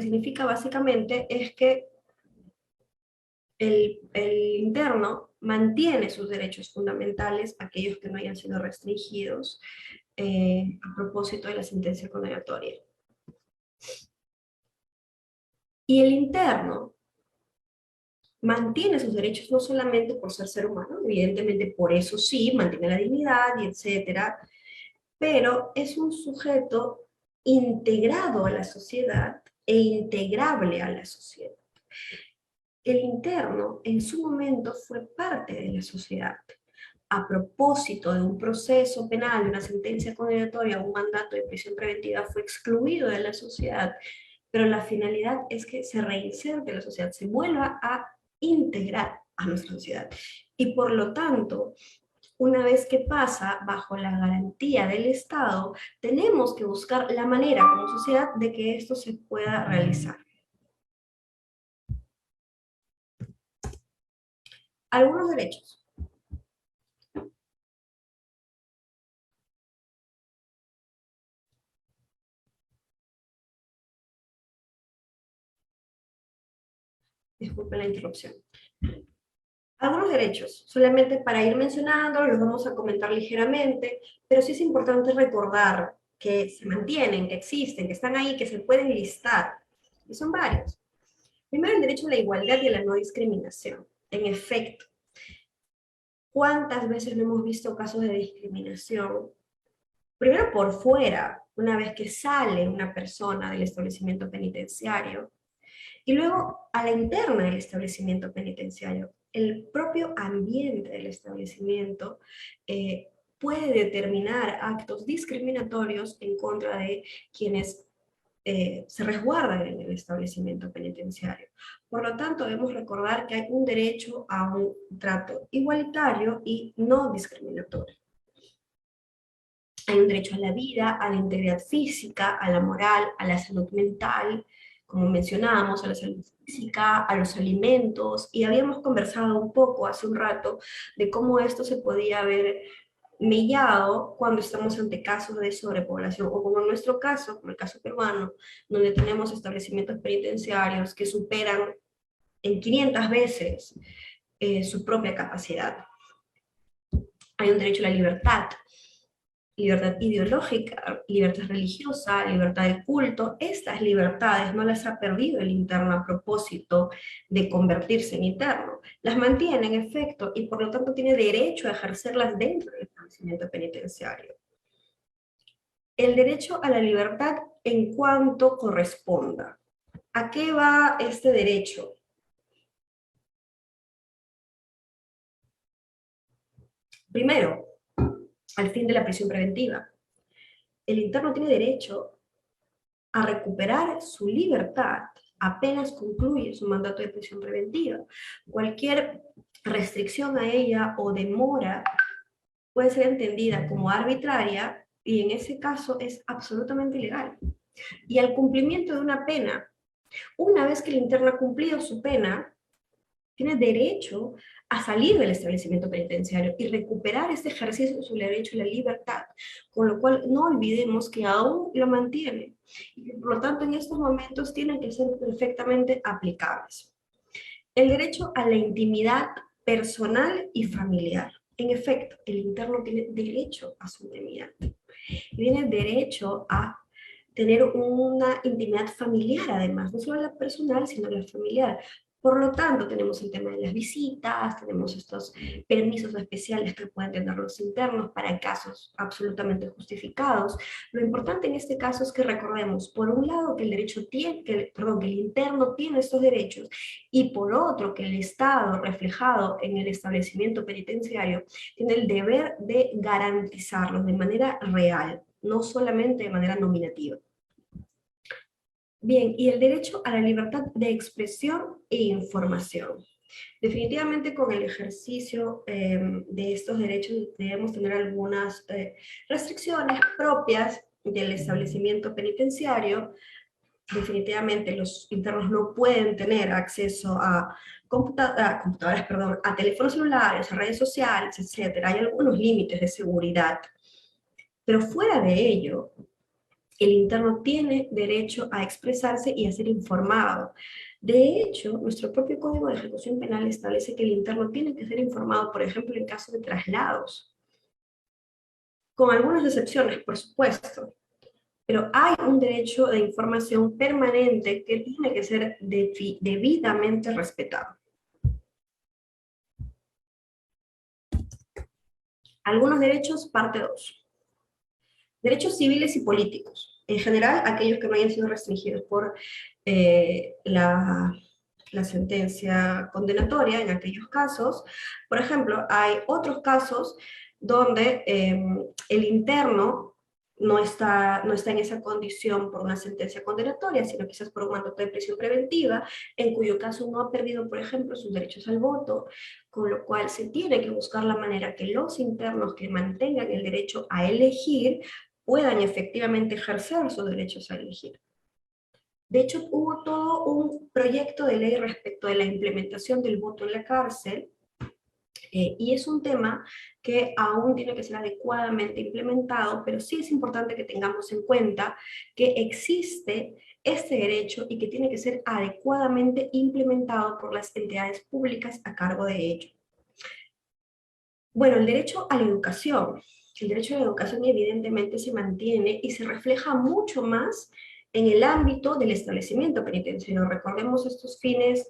significa básicamente es que el interno mantiene sus derechos fundamentales, aquellos que no hayan sido restringidos, a propósito de la sentencia condenatoria. Y el interno mantiene sus derechos no solamente por ser humano, evidentemente por eso sí, mantiene la dignidad y etcétera, pero es un sujeto integrado a la sociedad e integrable a la sociedad. El interno en su momento fue parte de la sociedad. A propósito de un proceso penal, de una sentencia condenatoria, un mandato de prisión preventiva, fue excluido de la sociedad, pero la finalidad es que se reinserte en la sociedad, se vuelva a integrar a nuestra sociedad. Y por lo tanto, una vez que pasa bajo la garantía del Estado, tenemos que buscar la manera como sociedad de que esto se pueda realizar. Algunos derechos. Disculpen la interrupción. Algunos derechos, solamente para ir mencionando, los vamos a comentar ligeramente, pero sí es importante recordar que se mantienen, que existen, que están ahí, que se pueden listar, y son varios. Primero, el derecho a la igualdad y a la no discriminación. En efecto, ¿cuántas veces no hemos visto casos de discriminación? Primero por fuera, una vez que sale una persona del establecimiento penitenciario, y luego a la interna del establecimiento penitenciario. El propio ambiente del establecimiento puede determinar actos discriminatorios en contra de quienes se resguardan en el establecimiento penitenciario. Por lo tanto, debemos recordar que hay un derecho a un trato igualitario y no discriminatorio. Hay un derecho a la vida, a la integridad física, a la moral, a la salud mental, como mencionábamos, a la salud física, a los alimentos, y habíamos conversado un poco hace un rato de cómo esto se podía ver mellado cuando estamos ante casos de sobrepoblación, o como en nuestro caso, como el caso peruano, donde tenemos establecimientos penitenciarios que superan en 500 veces su propia capacidad. Hay un derecho a la libertad ideológica, libertad religiosa, libertad de culto. Estas libertades no las ha perdido el interno a propósito de convertirse en interno. Las mantiene en efecto y por lo tanto tiene derecho a ejercerlas dentro del establecimiento penitenciario. El derecho a la libertad en cuanto corresponda. ¿A qué va este derecho? Primero, al fin de la prisión preventiva. El interno tiene derecho a recuperar su libertad apenas concluye su mandato de prisión preventiva. Cualquier restricción a ella o demora puede ser entendida como arbitraria y en ese caso es absolutamente ilegal. Y al cumplimiento de una pena, una vez que el interno ha cumplido su pena, tiene derecho a salir del establecimiento penitenciario y recuperar este ejercicio de su derecho a la libertad, con lo cual no olvidemos que aún lo mantiene y que por lo tanto en estos momentos tienen que ser perfectamente aplicables. El derecho a la intimidad personal y familiar. En efecto, el interno tiene derecho a su intimidad. Tiene derecho a tener una intimidad familiar además, no solo la personal, sino la familiar. Por lo tanto, tenemos el tema de las visitas, tenemos estos permisos especiales que pueden tener los internos para casos absolutamente justificados. Lo importante en este caso es que recordemos, por un lado, que el que el interno tiene estos derechos, y por otro, que el Estado, reflejado en el establecimiento penitenciario, tiene el deber de garantizarlos de manera real, no solamente de manera nominativa. Bien, y el derecho a la libertad de expresión e información. Definitivamente con el ejercicio de estos derechos debemos tener algunas restricciones propias del establecimiento penitenciario. Definitivamente los internos no pueden tener acceso a computadoras, perdón, a teléfonos celulares, a redes sociales, etc. Hay algunos límites de seguridad. Pero fuera de ello, el interno tiene derecho a expresarse y a ser informado. De hecho, nuestro propio Código de Ejecución Penal establece que el interno tiene que ser informado, por ejemplo, en caso de traslados. Con algunas excepciones, por supuesto. Pero hay un derecho de información permanente que tiene que ser debidamente respetado. Algunos derechos, parte 2. Derechos civiles y políticos. En general, aquellos que no hayan sido restringidos por la sentencia condenatoria en aquellos casos. Por ejemplo, hay otros casos donde el interno no está en esa condición por una sentencia condenatoria, sino quizás por un mandato de prisión preventiva, en cuyo caso no ha perdido, por ejemplo, sus derechos al voto, con lo cual se tiene que buscar la manera que los internos que mantengan el derecho a elegir puedan efectivamente ejercer sus derechos a elegir. De hecho, hubo todo un proyecto de ley respecto de la implementación del voto en la cárcel, y es un tema que aún tiene que ser adecuadamente implementado, pero sí es importante que tengamos en cuenta que existe este derecho y que tiene que ser adecuadamente implementado por las entidades públicas a cargo de ello. Bueno, el derecho a la educación. El derecho a la educación evidentemente se mantiene y se refleja mucho más en el ámbito del establecimiento penitenciario. Recordemos estos fines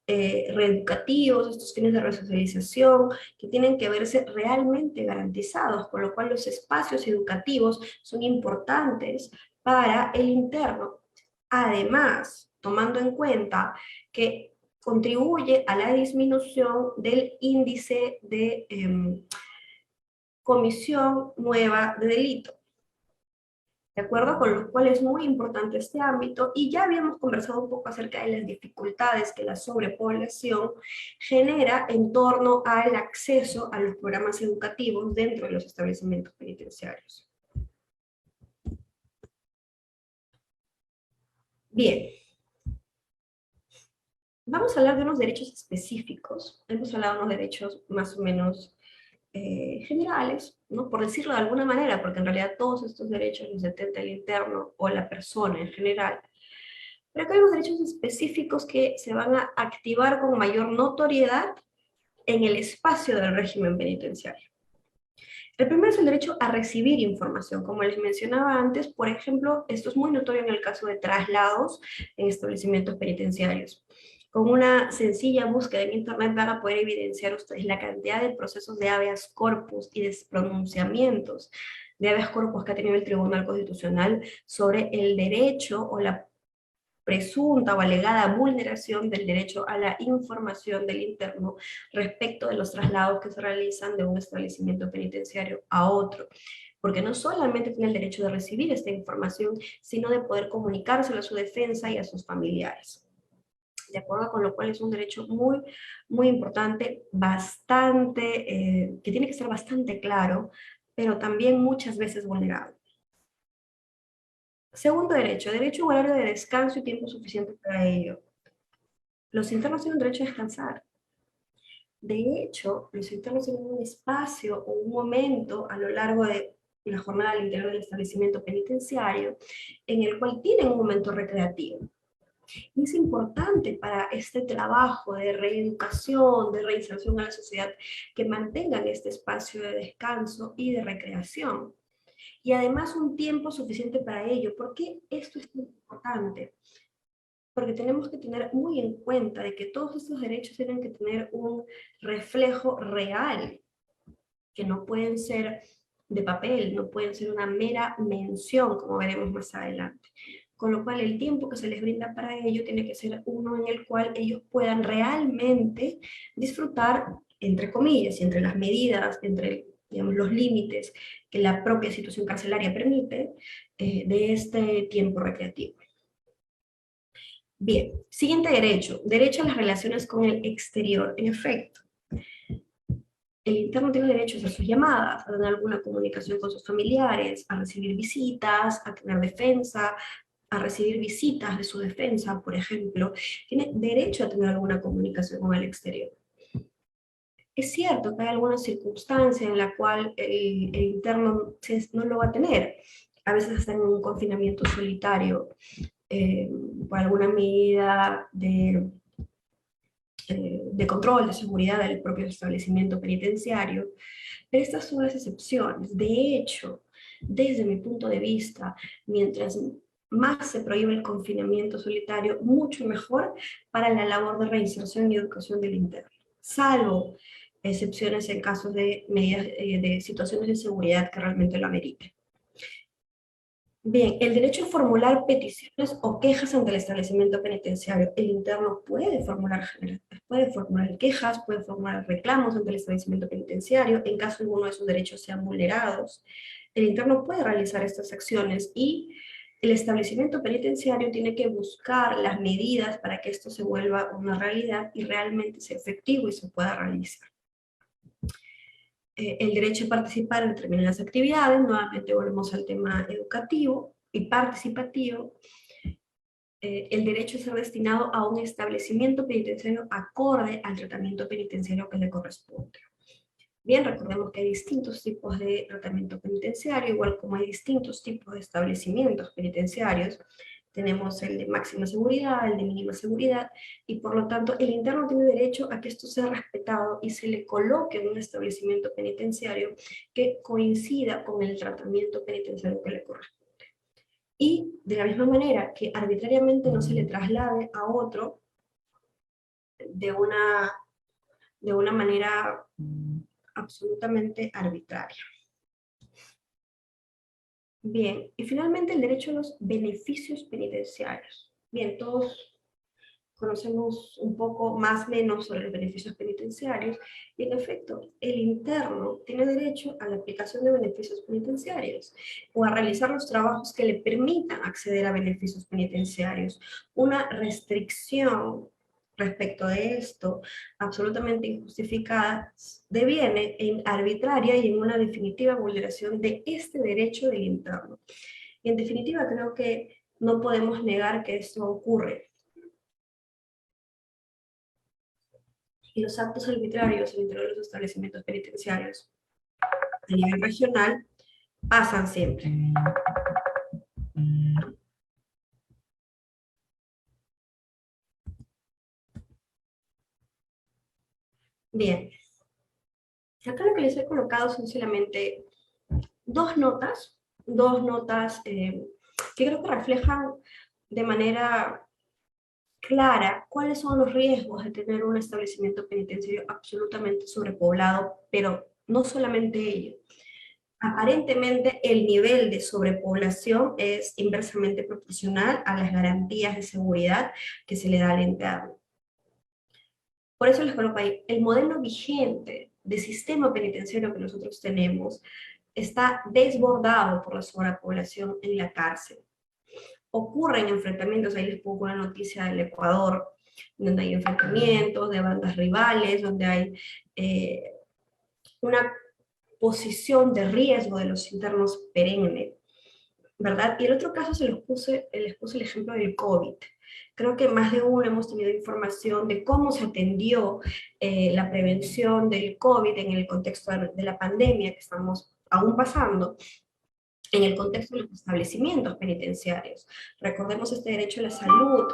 reeducativos, estos fines de resocialización, que tienen que verse realmente garantizados, con lo cual los espacios educativos son importantes para el interno. Además, tomando en cuenta que contribuye a la disminución del índice de comisión nueva de delito. ¿De acuerdo? Con lo cual es muy importante este ámbito, y ya habíamos conversado un poco acerca de las dificultades que la sobrepoblación genera en torno al acceso a los programas educativos dentro de los establecimientos penitenciarios. Bien. Vamos a hablar de unos derechos específicos. Hemos hablado de unos derechos más o menos generales, ¿no? Por decirlo de alguna manera, porque en realidad todos estos derechos los detenta el interno o la persona en general. Pero acá hay unos derechos específicos que se van a activar con mayor notoriedad en el espacio del régimen penitenciario. El primero es el derecho a recibir información. Como les mencionaba antes, por ejemplo, esto es muy notorio en el caso de traslados en establecimientos penitenciarios. Con una sencilla búsqueda en internet van a poder evidenciar ustedes la cantidad de procesos de habeas corpus y de pronunciamientos de habeas corpus que ha tenido el Tribunal Constitucional sobre el derecho o la presunta o alegada vulneración del derecho a la información del interno respecto de los traslados que se realizan de un establecimiento penitenciario a otro. Porque no solamente tiene el derecho de recibir esta información, sino de poder comunicárselo a su defensa y a sus familiares. De acuerdo, con lo cual es un derecho muy, muy importante, bastante, que tiene que ser bastante claro, pero también muchas veces vulnerable. Segundo derecho, derecho a un horario de descanso y tiempo suficiente para ello. Los internos tienen derecho a descansar. De hecho, los internos tienen un espacio o un momento a lo largo de la jornada al interior del establecimiento penitenciario en el cual tienen un momento recreativo. Y es importante para este trabajo de reeducación, de reinserción a la sociedad, que mantengan este espacio de descanso y de recreación. Y además un tiempo suficiente para ello. ¿Por qué esto es importante? Porque tenemos que tener muy en cuenta de que todos estos derechos tienen que tener un reflejo real, que no pueden ser de papel, no pueden ser una mera mención, como veremos más adelante. Con lo cual el tiempo que se les brinda para ello tiene que ser uno en el cual ellos puedan realmente disfrutar, entre comillas, y entre las medidas, entre, digamos, los límites que la propia situación carcelaria permite, de este tiempo recreativo. Bien, siguiente derecho, derecho a las relaciones con el exterior. En efecto, el interno tiene derecho a hacer sus llamadas, a tener alguna comunicación con sus familiares, a recibir visitas, a tener defensa, a recibir visitas de su defensa, por ejemplo. Tiene derecho a tener alguna comunicación con el exterior. Es cierto que hay alguna circunstancia en la cual el interno no lo va a tener. A veces está en un confinamiento solitario, por alguna medida de control, de seguridad del propio establecimiento penitenciario, pero estas son las excepciones. De hecho, desde mi punto de vista, mientras más se prohíbe el confinamiento solitario, mucho mejor para la labor de reinserción y educación del interno. Salvo excepciones en casos de medidas de situaciones de seguridad que realmente lo ameriten. Bien, el derecho a formular peticiones o quejas ante el establecimiento penitenciario. El interno puede formular quejas, puede formular reclamos ante el establecimiento penitenciario en caso alguno de sus derechos sean vulnerados. El interno puede realizar estas acciones y el establecimiento penitenciario tiene que buscar las medidas para que esto se vuelva una realidad y realmente sea efectivo y se pueda realizar. El derecho a participar en determinadas actividades, nuevamente volvemos al tema educativo y participativo. El derecho a ser destinado a un establecimiento penitenciario acorde al tratamiento penitenciario que le corresponde. Bien, recordemos que hay distintos tipos de tratamiento penitenciario, igual como hay distintos tipos de establecimientos penitenciarios. Tenemos el de máxima seguridad, el de mínima seguridad, y por lo tanto el interno tiene derecho a que esto sea respetado y se le coloque en un establecimiento penitenciario que coincida con el tratamiento penitenciario que le corresponde. Y de la misma manera que arbitrariamente no se le traslade a otro de una manera absolutamente arbitraria. Bien, y finalmente el derecho a los beneficios penitenciarios. Bien, todos conocemos un poco más o menos sobre los beneficios penitenciarios, y en efecto, el interno tiene derecho a la aplicación de beneficios penitenciarios o a realizar los trabajos que le permitan acceder a beneficios penitenciarios. Una restricción respecto de esto, absolutamente injustificada, deviene en arbitraria y en una definitiva vulneración de este derecho del interno. Y en definitiva, creo que no podemos negar que esto ocurre. Y los actos arbitrarios al interior de los establecimientos penitenciarios a nivel regional pasan siempre. Bien, acá lo que les he colocado son solamente dos notas que creo que reflejan de manera clara cuáles son los riesgos de tener un establecimiento penitenciario absolutamente sobrepoblado, pero no solamente ello. Aparentemente, el nivel de sobrepoblación es inversamente proporcional a las garantías de seguridad que se le da al interno. Por eso les coloco ahí, el modelo vigente de sistema penitenciario que nosotros tenemos está desbordado por la sobrepoblación en la cárcel. Ocurren enfrentamientos, ahí les pongo una noticia del Ecuador, donde hay enfrentamientos de bandas rivales, donde hay una posición de riesgo de los internos perenne, ¿verdad? Y el otro caso les puse el ejemplo del COVID. Creo que más de uno hemos tenido información de cómo se atendió la prevención del COVID en el contexto de la pandemia que estamos aún pasando, en el contexto de los establecimientos penitenciarios. Recordemos este derecho a la salud,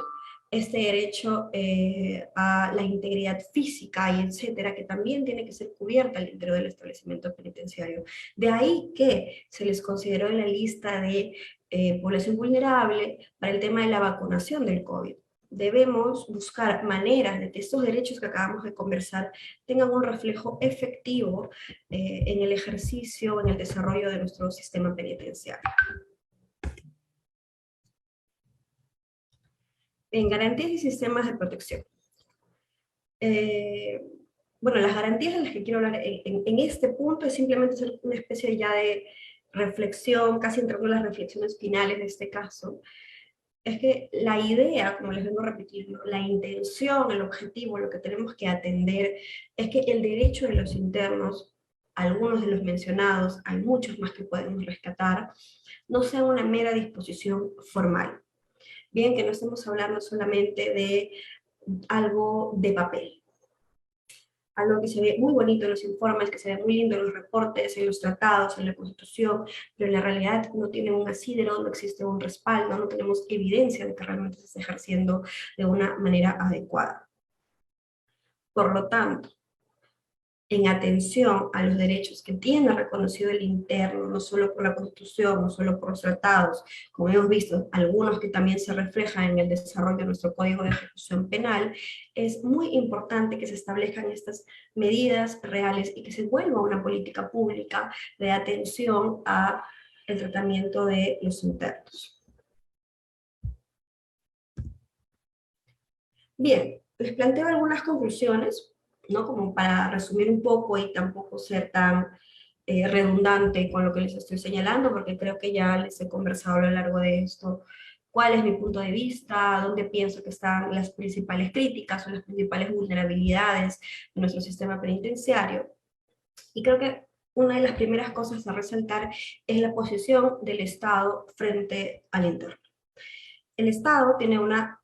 este derecho a la integridad física y etcétera, que también tiene que ser cubierta al interior del establecimiento penitenciario. De ahí que se les consideró en la lista de población vulnerable para el tema de la vacunación del COVID. Debemos buscar maneras de que estos derechos que acabamos de conversar tengan un reflejo efectivo en el ejercicio, en el desarrollo de nuestro sistema penitenciario. En garantías y sistemas de protección. Bueno, las garantías de las que quiero hablar en este punto es simplemente hacer una especie ya de reflexión, casi entrando en las reflexiones finales de este caso. Es que la idea, como les vengo repitiendo, la intención, el objetivo, lo que tenemos que atender, es que el derecho de los internos, algunos de los mencionados, hay muchos más que podemos rescatar, no sea una mera disposición formal. Bien, que no estemos hablando solamente de algo de papel. Algo que se ve muy bonito en los informes, que se ve muy lindo en los reportes, en los tratados, en la Constitución, pero en la realidad no tiene un asidero, no existe un respaldo, no tenemos evidencia de que realmente se esté ejerciendo de una manera adecuada. Por lo tanto, en atención a los derechos que tiene reconocido el interno, no solo por la Constitución, no solo por los tratados, como hemos visto, algunos que también se reflejan en el desarrollo de nuestro Código de Ejecución Penal, es muy importante que se establezcan estas medidas reales y que se vuelva una política pública de atención a el tratamiento de los internos. Bien, les planteo algunas conclusiones, ¿no? Como para resumir un poco y tampoco ser tan redundante con lo que les estoy señalando, porque creo que ya les he conversado a lo largo de esto cuál es mi punto de vista, dónde pienso que están las principales críticas o las principales vulnerabilidades de nuestro sistema penitenciario. Y creo que una de las primeras cosas a resaltar es la posición del Estado frente al interno. El Estado tiene una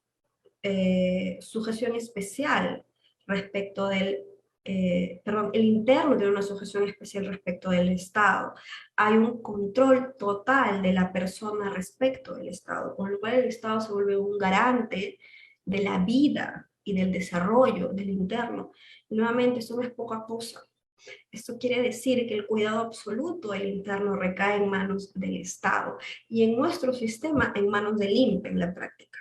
sujeción especial respecto del, el interno tiene una sujeción especial respecto del Estado. Hay un control total de la persona respecto del Estado, con lo cual el Estado se vuelve un garante de la vida y del desarrollo del interno. Y nuevamente, eso no es poca cosa. Esto quiere decir que el cuidado absoluto del interno recae en manos del Estado y en nuestro sistema en manos del INPE en la práctica.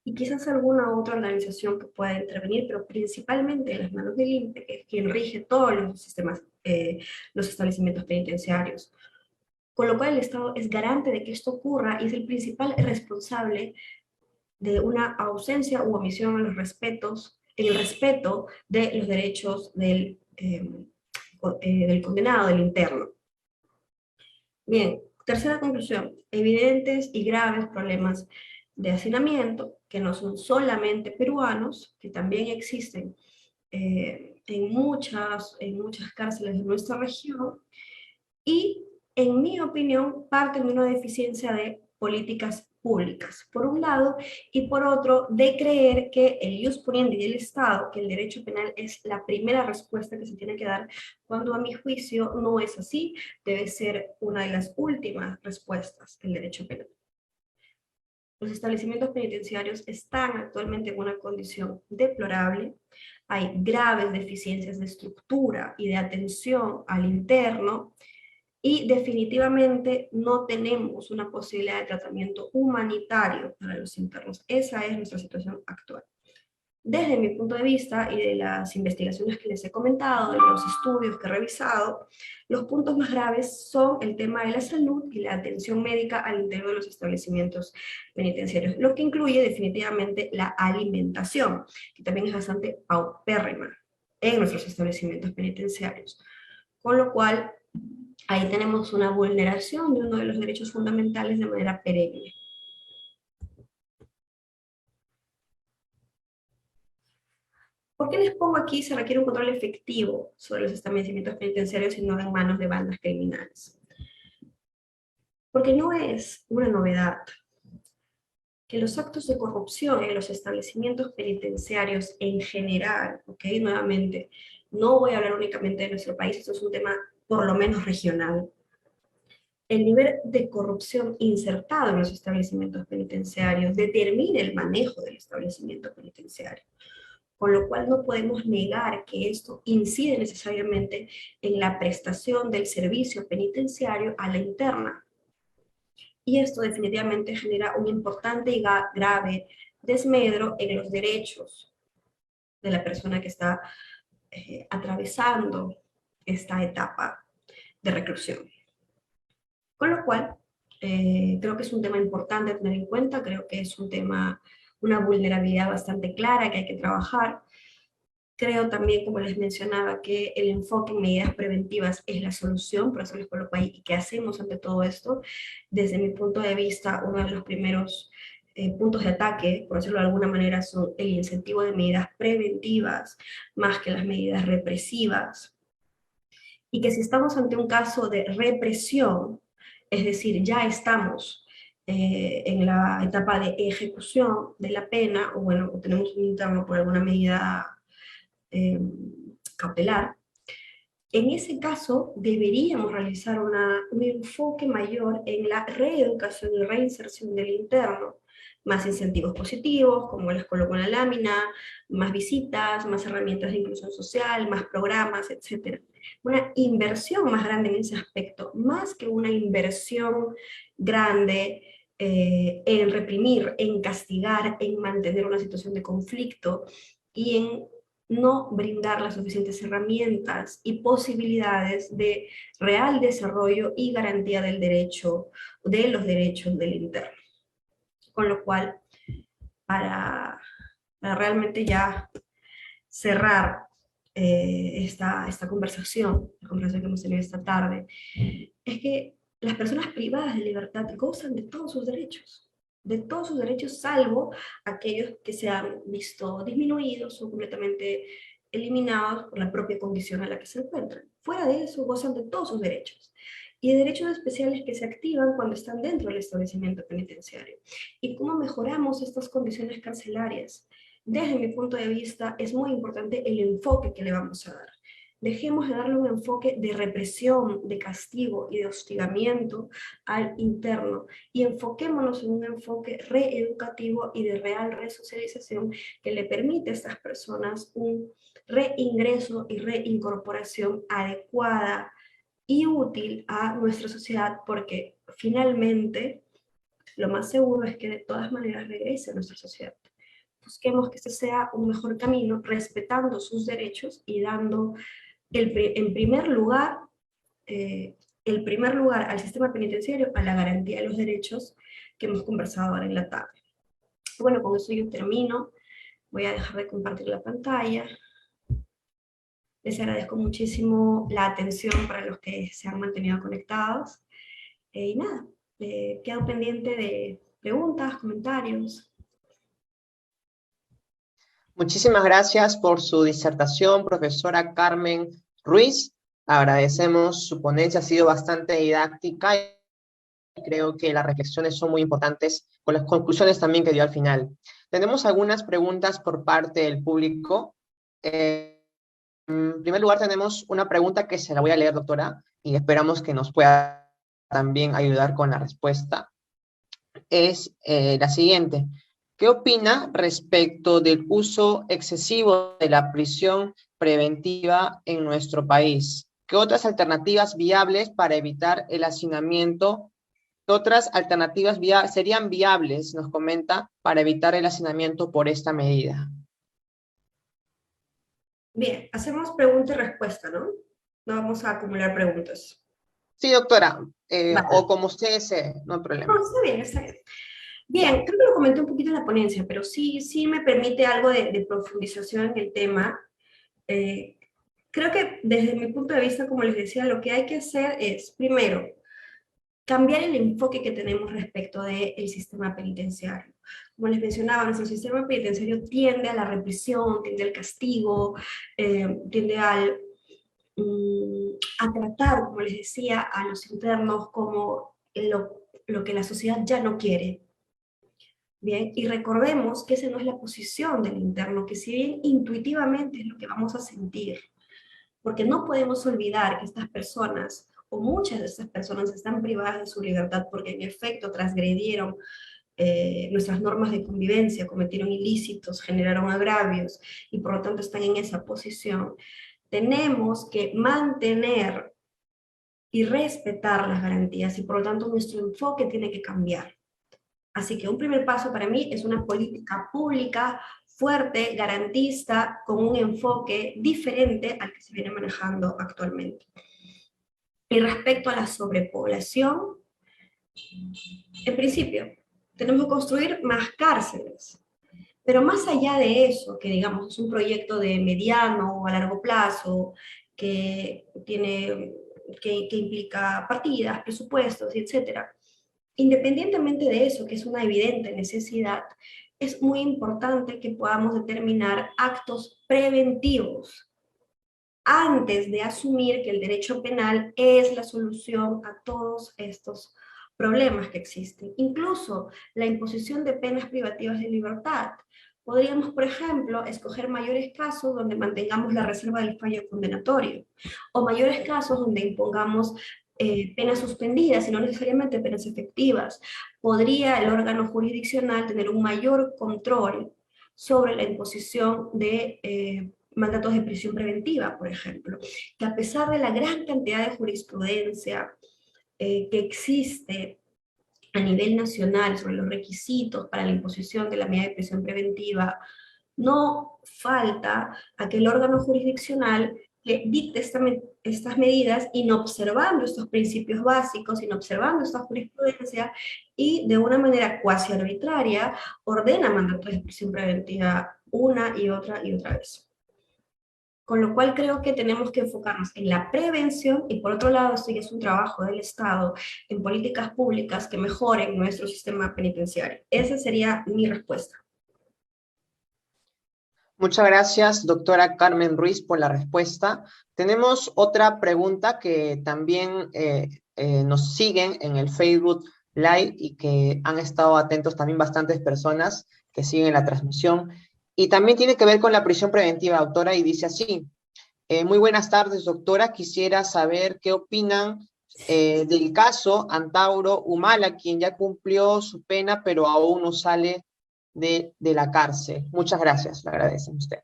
Y quizás alguna otra organización que pueda intervenir, pero principalmente en las manos del INPE, que es quien rige todos los sistemas, los establecimientos penitenciarios. Con lo cual el Estado es garante de que esto ocurra y es el principal responsable de una ausencia u omisión en los respetos, en el respeto de los derechos del condenado, del interno. Bien, tercera conclusión, evidentes y graves problemas de hacinamiento, que no son solamente peruanos, que también existen en muchas cárceles de nuestra región, y en mi opinión parten de una deficiencia de políticas públicas, por un lado, y por otro, de creer que el ius puniendi del Estado, que el derecho penal es la primera respuesta que se tiene que dar, cuando a mi juicio no es así, debe ser una de las últimas respuestas, el derecho penal. Los establecimientos penitenciarios están actualmente en una condición deplorable, hay graves deficiencias de estructura y de atención al interno, y definitivamente no tenemos una posibilidad de tratamiento humanitario para los internos. Esa es nuestra situación actual. Desde mi punto de vista y de las investigaciones que les he comentado, de los estudios que he revisado, los puntos más graves son el tema de la salud y la atención médica al interior de los establecimientos penitenciarios, lo que incluye definitivamente la alimentación, que también es bastante paupérrima en nuestros establecimientos penitenciarios. Con lo cual, ahí tenemos una vulneración de uno de los derechos fundamentales de manera perenne. ¿Por qué les pongo aquí se requiere un control efectivo sobre los establecimientos penitenciarios y no en manos de bandas criminales? Porque no es una novedad que los actos de corrupción en los establecimientos penitenciarios en general, ¿ok? Nuevamente, no voy a hablar únicamente de nuestro país, esto es un tema por lo menos regional. El nivel de corrupción insertado en los establecimientos penitenciarios determina el manejo del establecimiento penitenciario, con lo cual no podemos negar que esto incide necesariamente en la prestación del servicio penitenciario a la interna. Y esto definitivamente genera un importante y grave desmedro en los derechos de la persona que está atravesando esta etapa de reclusión. Con lo cual, creo que es un tema importante a tener en cuenta, creo que es un tema, una vulnerabilidad bastante clara que hay que trabajar. Creo también, como les mencionaba, que el enfoque en medidas preventivas es la solución, por eso les coloco ahí, ¿y qué hacemos ante todo esto? Desde mi punto de vista, uno de los primeros puntos de ataque, por decirlo de alguna manera, son el incentivo de medidas preventivas más que las medidas represivas. Y que si estamos ante un caso de represión, es decir, ya estamos en la etapa de ejecución de la pena, o bueno, tenemos un interno por alguna medida cautelar, en ese caso deberíamos realizar un enfoque mayor en la reeducación y reinserción del interno, más incentivos positivos, como les coloco en la lámina, más visitas, más herramientas de inclusión social, más programas, etc. Una inversión más grande en ese aspecto, más que una inversión grande en reprimir, en castigar, en mantener una situación de conflicto y en no brindar las suficientes herramientas y posibilidades de real desarrollo y garantía del derecho, de los derechos del interno. Con lo cual, para realmente ya cerrar esta conversación, la conversación que hemos tenido esta tarde, es que las personas privadas de libertad gozan de todos sus derechos, salvo aquellos que se han visto disminuidos o completamente eliminados por la propia condición en la que se encuentran. Fuera de eso, gozan de todos sus derechos. Y de derechos especiales que se activan cuando están dentro del establecimiento penitenciario. ¿Y cómo mejoramos estas condiciones carcelarias? Desde mi punto de vista, es muy importante el enfoque que le vamos a dar. Dejemos de darle un enfoque de represión, de castigo y de hostigamiento al interno y enfoquémonos en un enfoque reeducativo y de real resocialización que le permite a estas personas un reingreso y reincorporación adecuada y útil a nuestra sociedad, porque finalmente lo más seguro es que de todas maneras regrese a nuestra sociedad. Busquemos que este sea un mejor camino, respetando sus derechos y dando en primer lugar, el primer lugar al sistema penitenciario, a la garantía de los derechos que hemos conversado ahora en la tarde. Bueno, con eso yo termino. Voy a dejar de compartir la pantalla. Les agradezco muchísimo la atención para los que se han mantenido conectados. Y nada, quedo pendiente de preguntas, comentarios. Muchísimas gracias por su disertación, profesora Carmen Ruiz. Agradecemos su ponencia, ha sido bastante didáctica y creo que las reflexiones son muy importantes con las conclusiones también que dio al final. Tenemos algunas preguntas por parte del público. En primer lugar, tenemos una pregunta que se la voy a leer, doctora, y esperamos que nos pueda también ayudar con la respuesta. Es la siguiente. ¿Qué opina respecto del uso excesivo de la prisión preventiva en nuestro país? ¿Qué otras alternativas viables para evitar el hacinamiento? ¿Qué otras alternativas serían viables, nos comenta, para evitar el hacinamiento por esta medida? Bien, hacemos pregunta y respuesta, ¿no? No vamos a acumular preguntas. Sí, doctora, o Vale. como usted desee, no hay No, problema. está bien, está bien. Bien, creo que lo comenté un poquito en la ponencia, pero sí me permite algo de profundización en el tema. Eh, Creo que desde mi punto de vista, como les decía, lo que hay que hacer es, primero, cambiar el enfoque que tenemos respecto del sistema penitenciario. Como les mencionaba, nuestro sistema penitenciario tiende a la represión, tiende al castigo, tiende a tratar, como les decía, a los internos como lo que la sociedad ya no quiere. Bien, y recordemos que esa no es la posición del interno, que si bien intuitivamente es lo que vamos a sentir, porque no podemos olvidar que estas personas, o muchas de estas personas, están privadas de su libertad porque en efecto transgredieron nuestras normas de convivencia, cometieron ilícitos, generaron agravios y por lo tanto están en esa posición. Tenemos que mantener y respetar las garantías y por lo tanto nuestro enfoque tiene que cambiar. Así que un primer paso para mí es una política pública fuerte, garantista, con un enfoque diferente al que se viene manejando actualmente. Y respecto a la sobrepoblación, en principio, tenemos que construir más cárceles. Pero más allá de eso, que digamos es un proyecto de mediano o a largo plazo, que que implica partidas, presupuestos, etcétera, independientemente de eso, que es una evidente necesidad, es muy importante que podamos determinar actos preventivos antes de asumir que el derecho penal es la solución a todos estos problemas que existen. Incluso la imposición de penas privativas de libertad. Podríamos, por ejemplo, escoger mayores casos donde mantengamos la reserva del fallo condenatorio, o mayores casos donde impongamos penas suspendidas y no necesariamente penas efectivas, podría el órgano jurisdiccional tener un mayor control sobre la imposición de mandatos de prisión preventiva, por ejemplo, que a pesar de la gran cantidad de jurisprudencia que existe a nivel nacional sobre los requisitos para la imposición de la medida de prisión preventiva, no falta a que el órgano jurisdiccional le dicte estas medidas inobservando estos principios básicos, inobservando esta jurisprudencia y de una manera cuasi arbitraria ordena mandatos de prisión preventiva una y otra vez. Con lo cual creo que tenemos que enfocarnos en la prevención y por otro lado esto ya es un trabajo del Estado en políticas públicas que mejoren nuestro sistema penitenciario. Esa sería mi respuesta. Muchas gracias, doctora Carmen Ruiz, por la respuesta. Tenemos otra pregunta que también nos siguen en el Facebook Live y que han estado atentos también bastantes personas que siguen la transmisión. Y también tiene que ver con la prisión preventiva, doctora, y dice así. Muy buenas tardes, doctora. Quisiera saber qué opinan del caso Antauro Humala, quien ya cumplió su pena, pero aún no sale de la cárcel. Muchas gracias, le agradecen a usted.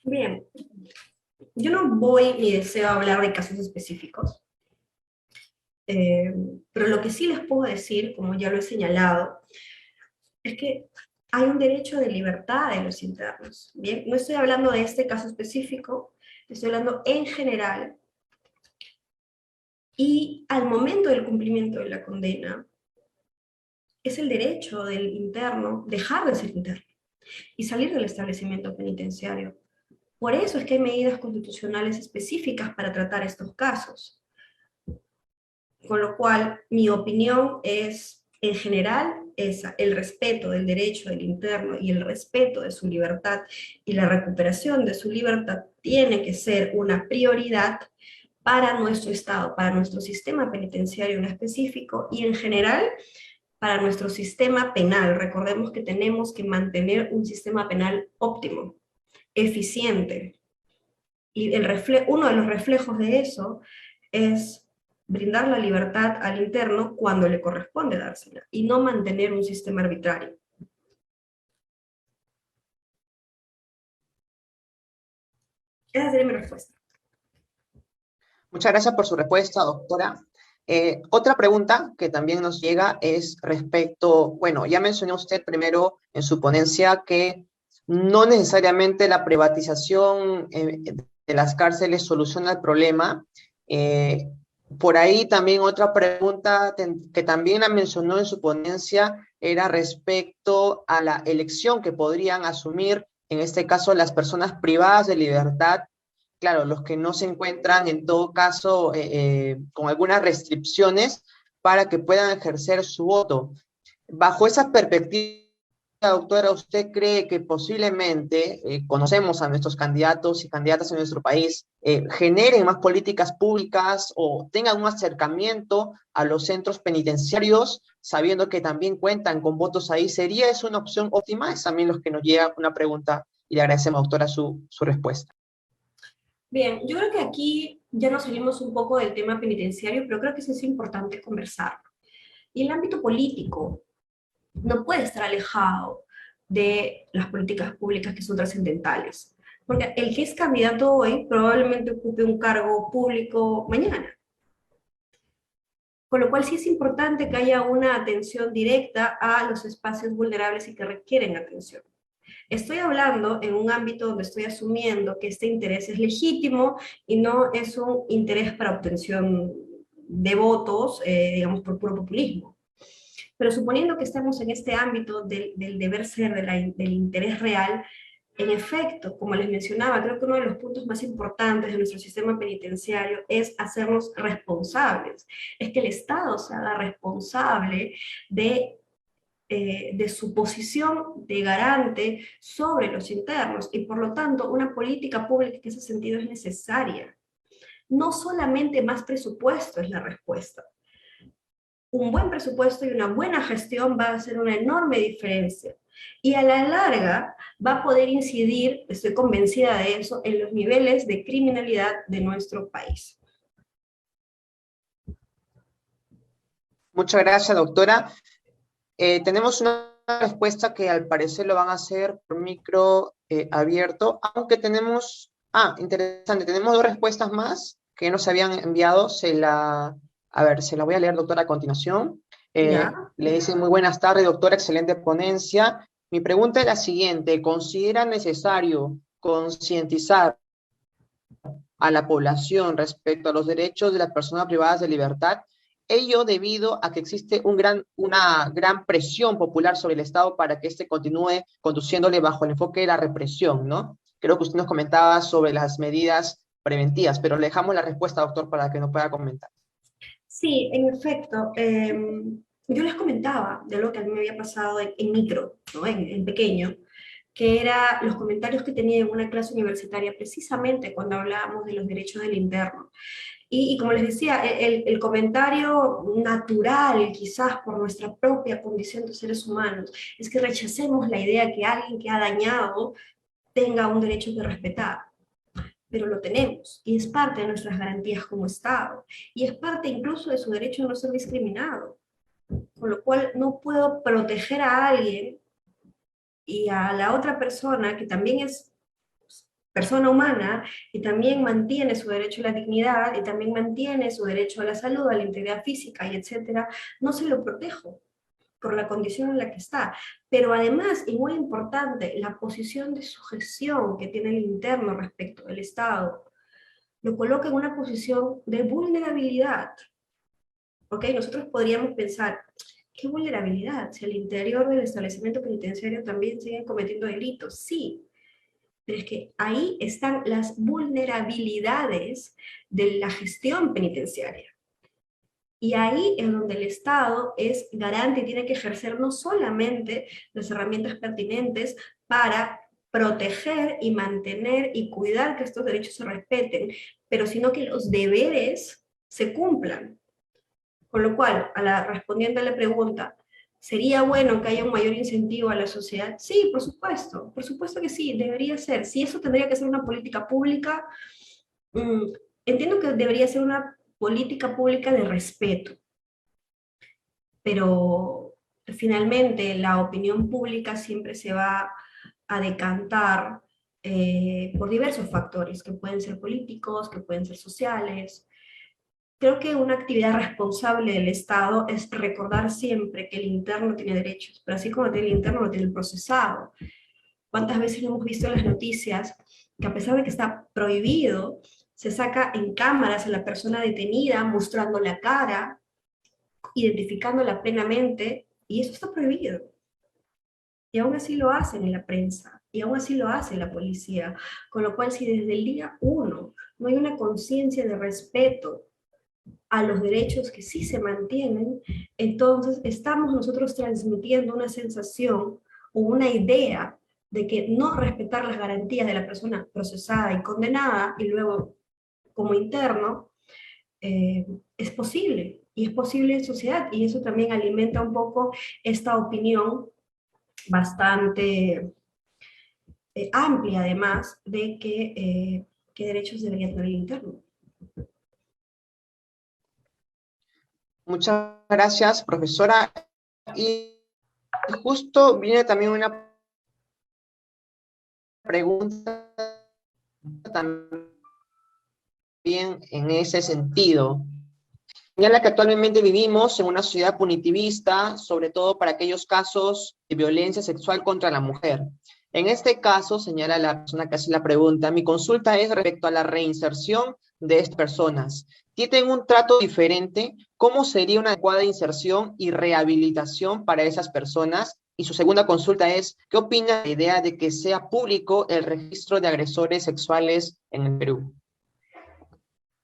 Bien, yo no voy ni deseo hablar de casos específicos, pero lo que sí les puedo decir, como ya lo he señalado, es que hay un derecho de libertad de los internos. Bien, no estoy hablando de este caso específico, estoy hablando en general, y al momento del cumplimiento de la condena, es el derecho del interno dejar de ser interno y salir del establecimiento penitenciario. Por eso es que hay medidas constitucionales específicas para tratar estos casos. Con lo cual, mi opinión es, en general, esa, el respeto del derecho del interno y el respeto de su libertad y la recuperación de su libertad tiene que ser una prioridad para nuestro Estado, para nuestro sistema penitenciario en específico y en general para nuestro sistema penal. Recordemos que tenemos que mantener un sistema penal óptimo, eficiente. Y uno de los reflejos de eso es brindar la libertad al interno cuando le corresponde dársela, y no mantener un sistema arbitrario. Esa sería mi respuesta. Muchas gracias por su respuesta, doctora. Otra pregunta que también nos llega es respecto, bueno, ya mencionó usted primero en su ponencia que no necesariamente la privatización de las cárceles soluciona el problema. Por ahí también otra pregunta que también la mencionó en su ponencia era respecto a la elección que podrían asumir, en este caso, las personas privadas de libertad. Claro, los que no se encuentran en todo caso con algunas restricciones para que puedan ejercer su voto. Bajo esa perspectiva, doctora, ¿usted cree que posiblemente, conocemos a nuestros candidatos y candidatas en nuestro país, generen más políticas públicas o tengan un acercamiento a los centros penitenciarios, sabiendo que también cuentan con votos ahí? ¿Sería eso una opción óptima? Es también los que nos llega una pregunta y le agradecemos, doctora, su respuesta. Bien, yo creo que aquí ya nos salimos un poco del tema penitenciario, pero creo que sí es importante conversar. Y el ámbito político no puede estar alejado de las políticas públicas que son trascendentales. Porque el que es candidato hoy probablemente ocupe un cargo público mañana. Con lo cual sí es importante que haya una atención directa a los espacios vulnerables y que requieren atención. Estoy hablando en un ámbito donde estoy asumiendo que este interés es legítimo y no es un interés para obtención de votos, digamos, por puro populismo. Pero suponiendo que estamos en este ámbito del deber ser, del interés real, en efecto, como les mencionaba, creo que uno de los puntos más importantes de nuestro sistema penitenciario es hacernos responsables. Es que el Estado se haga responsable de su posición de garante sobre los internos, y por lo tanto una política pública en ese sentido es necesaria. No solamente más presupuesto es la respuesta. Un buen presupuesto y una buena gestión va a hacer una enorme diferencia. Y a la larga va a poder incidir, estoy convencida de eso, en los niveles de criminalidad de nuestro país. Muchas gracias, doctora. Tenemos una respuesta que al parecer lo van a hacer por micro abierto, aunque tenemos, interesante, tenemos dos respuestas más que nos habían enviado, a ver, se la voy a leer, doctora, a continuación. ¿Ya? Le dicen, muy buenas tardes, doctora, excelente ponencia. Mi pregunta es la siguiente, ¿considera necesario concientizar a la población respecto a los derechos de las personas privadas de libertad? Ello debido a que existe una gran presión popular sobre el Estado para que éste continúe conduciéndole bajo el enfoque de la represión, ¿no? Creo que usted nos comentaba sobre las medidas preventivas, pero le dejamos la respuesta, doctor, para que nos pueda comentar. Sí, en efecto. Yo les comentaba de lo que a mí me había pasado en micro, ¿no? En pequeño, que era los comentarios que tenía en una clase universitaria precisamente cuando hablábamos de los derechos del interno. Y como les decía, el comentario natural, quizás por nuestra propia condición de seres humanos, es que rechacemos la idea que alguien que ha dañado tenga un derecho que respetar. Pero lo tenemos, y es parte de nuestras garantías como Estado, y es parte incluso de su derecho a no ser discriminado. Con lo cual no puedo proteger a alguien y a la otra persona que también es persona humana y también mantiene su derecho a la dignidad y también mantiene su derecho a la salud, a la integridad física y etcétera, no se lo protejo por la condición en la que está. Pero además, y muy importante, la posición de sujeción que tiene el interno respecto del Estado lo coloca en una posición de vulnerabilidad. ¿Ok? Nosotros podríamos pensar, ¿qué vulnerabilidad? Si al interior del establecimiento penitenciario también siguen cometiendo delitos. Sí, pero es que ahí están las vulnerabilidades de la gestión penitenciaria. Y ahí es donde el Estado es garante y tiene que ejercer no solamente las herramientas pertinentes para proteger y mantener y cuidar que estos derechos se respeten, pero sino que los deberes se cumplan. Con lo cual, respondiendo a la pregunta, ¿sería bueno que haya un mayor incentivo a la sociedad? Sí, por supuesto que sí, debería ser. Si eso tendría que ser una política pública, mmm, entiendo que debería ser una política pública de respeto, pero finalmente la opinión pública siempre se va a decantar por diversos factores, que pueden ser políticos, que pueden ser sociales. Creo que una actividad responsable del Estado es recordar siempre que el interno tiene derechos, pero así como tiene el interno, lo tiene el procesado. ¿Cuántas veces hemos visto en las noticias que a pesar de que está prohibido, se saca en cámaras a la persona detenida, mostrando la cara, identificándola plenamente, y eso está prohibido? Y aún así lo hacen en la prensa, y aún así lo hace la policía, con lo cual si desde el día uno no hay una conciencia de respeto a los derechos que sí se mantienen, entonces estamos nosotros transmitiendo una sensación o una idea de que no respetar las garantías de la persona procesada y condenada y luego como interno es posible, y es posible en sociedad, y eso también alimenta un poco esta opinión bastante amplia además de que qué derechos debería tener el interno. Muchas gracias, profesora. Y justo viene también una pregunta también en ese sentido. Señala que actualmente vivimos en una sociedad punitivista, sobre todo para aquellos casos de violencia sexual contra la mujer. En este caso, señala la persona que hace la pregunta, mi consulta es respecto a la reinserción de estas personas. ¿Tienen un trato diferente? ¿Cómo sería una adecuada inserción y rehabilitación para esas personas? Y su segunda consulta es, ¿qué opina de la idea de que sea público el registro de agresores sexuales en el Perú?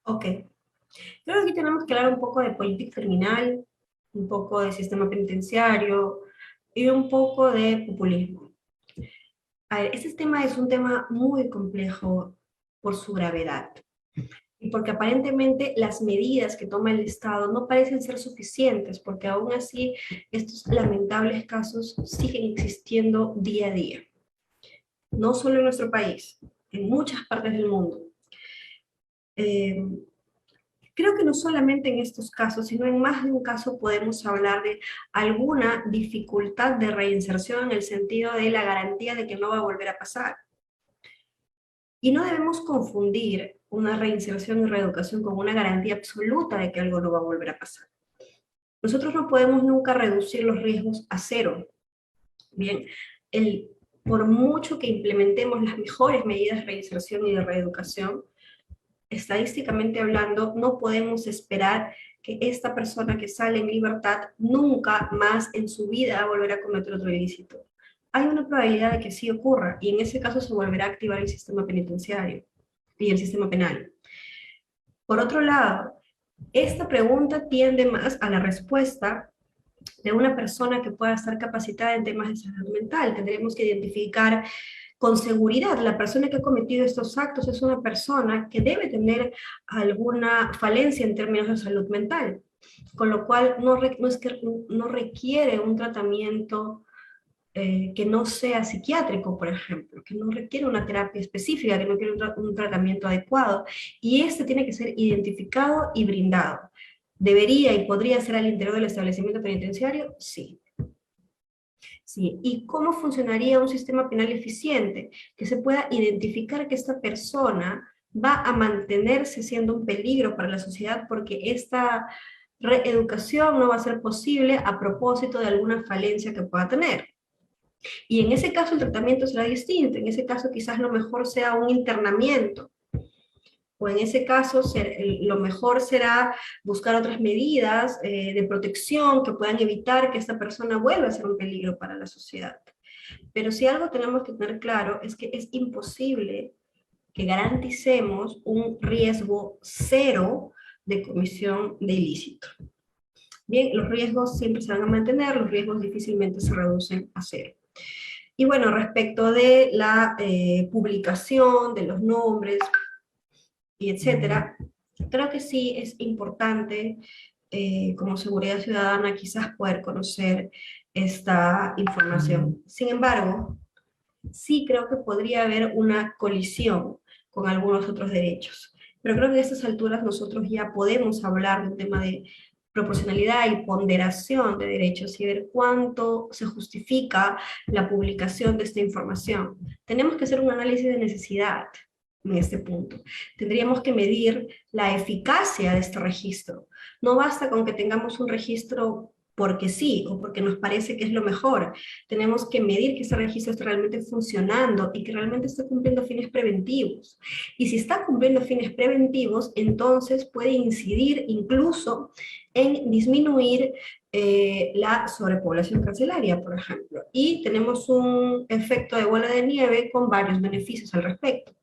Ok. Creo que aquí tenemos que hablar un poco de política criminal, un poco de sistema penitenciario y un poco de populismo. A ver, este tema es un tema muy complejo por su gravedad y porque aparentemente las medidas que toma el Estado no parecen ser suficientes, porque aún así estos lamentables casos siguen existiendo día a día. No solo en nuestro país, en muchas partes del mundo. Creo que no solamente en estos casos, sino en más de un caso podemos hablar de alguna dificultad de reinserción en el sentido de la garantía de que no va a volver a pasar. Y no debemos confundir una reinserción y reeducación con una garantía absoluta de que algo no va a volver a pasar. Nosotros no podemos nunca reducir los riesgos a cero. Bien, por mucho que implementemos las mejores medidas de reinserción y de reeducación, estadísticamente hablando, no podemos esperar que esta persona que sale en libertad nunca más en su vida volverá a cometer otro ilícito. Hay una probabilidad de que sí ocurra, y en ese caso se volverá a activar el sistema penitenciario y el sistema penal. Por otro lado, esta pregunta tiende más a la respuesta de una persona que pueda estar capacitada en temas de salud mental. Tendremos que identificar con seguridad, la persona que ha cometido estos actos es una persona que debe tener alguna falencia en términos de salud mental, con lo cual no requiere un tratamiento que no sea psiquiátrico, por ejemplo, que no requiere una terapia específica, que no requiere un tratamiento adecuado, y este tiene que ser identificado y brindado. ¿Debería y podría ser al interior del establecimiento penitenciario? Sí. Sí. ¿Y cómo funcionaría un sistema penal eficiente? Que se pueda identificar que esta persona va a mantenerse siendo un peligro para la sociedad porque esta reeducación no va a ser posible a propósito de alguna falencia que pueda tener. Y en ese caso el tratamiento será distinto. En ese caso quizás lo mejor sea un internamiento, o en ese caso lo mejor será buscar otras medidas de protección que puedan evitar que esta persona vuelva a ser un peligro para la sociedad. Pero si algo tenemos que tener claro es que es imposible que garanticemos un riesgo cero de comisión de ilícito. Bien, los riesgos siempre se van a mantener, los riesgos difícilmente se reducen a cero. Y bueno, respecto de la publicación de los nombres, y etcétera, creo que sí es importante como seguridad ciudadana quizás poder conocer esta información. Sin embargo, sí creo que podría haber una colisión con algunos otros derechos. Pero creo que a estas alturas nosotros ya podemos hablar de un tema de proporcionalidad y ponderación de derechos y ver cuánto se justifica la publicación de esta información. Tenemos que hacer un análisis de necesidad en este punto. Tendríamos que medir la eficacia de este registro. No basta con que tengamos un registro porque sí, o porque nos parece que es lo mejor. Tenemos que medir que ese registro esté realmente funcionando y que realmente esté cumpliendo fines preventivos. Y si está cumpliendo fines preventivos, entonces puede incidir incluso en disminuir la sobrepoblación carcelaria, por ejemplo. Y tenemos un efecto de bola de nieve con varios beneficios al respecto.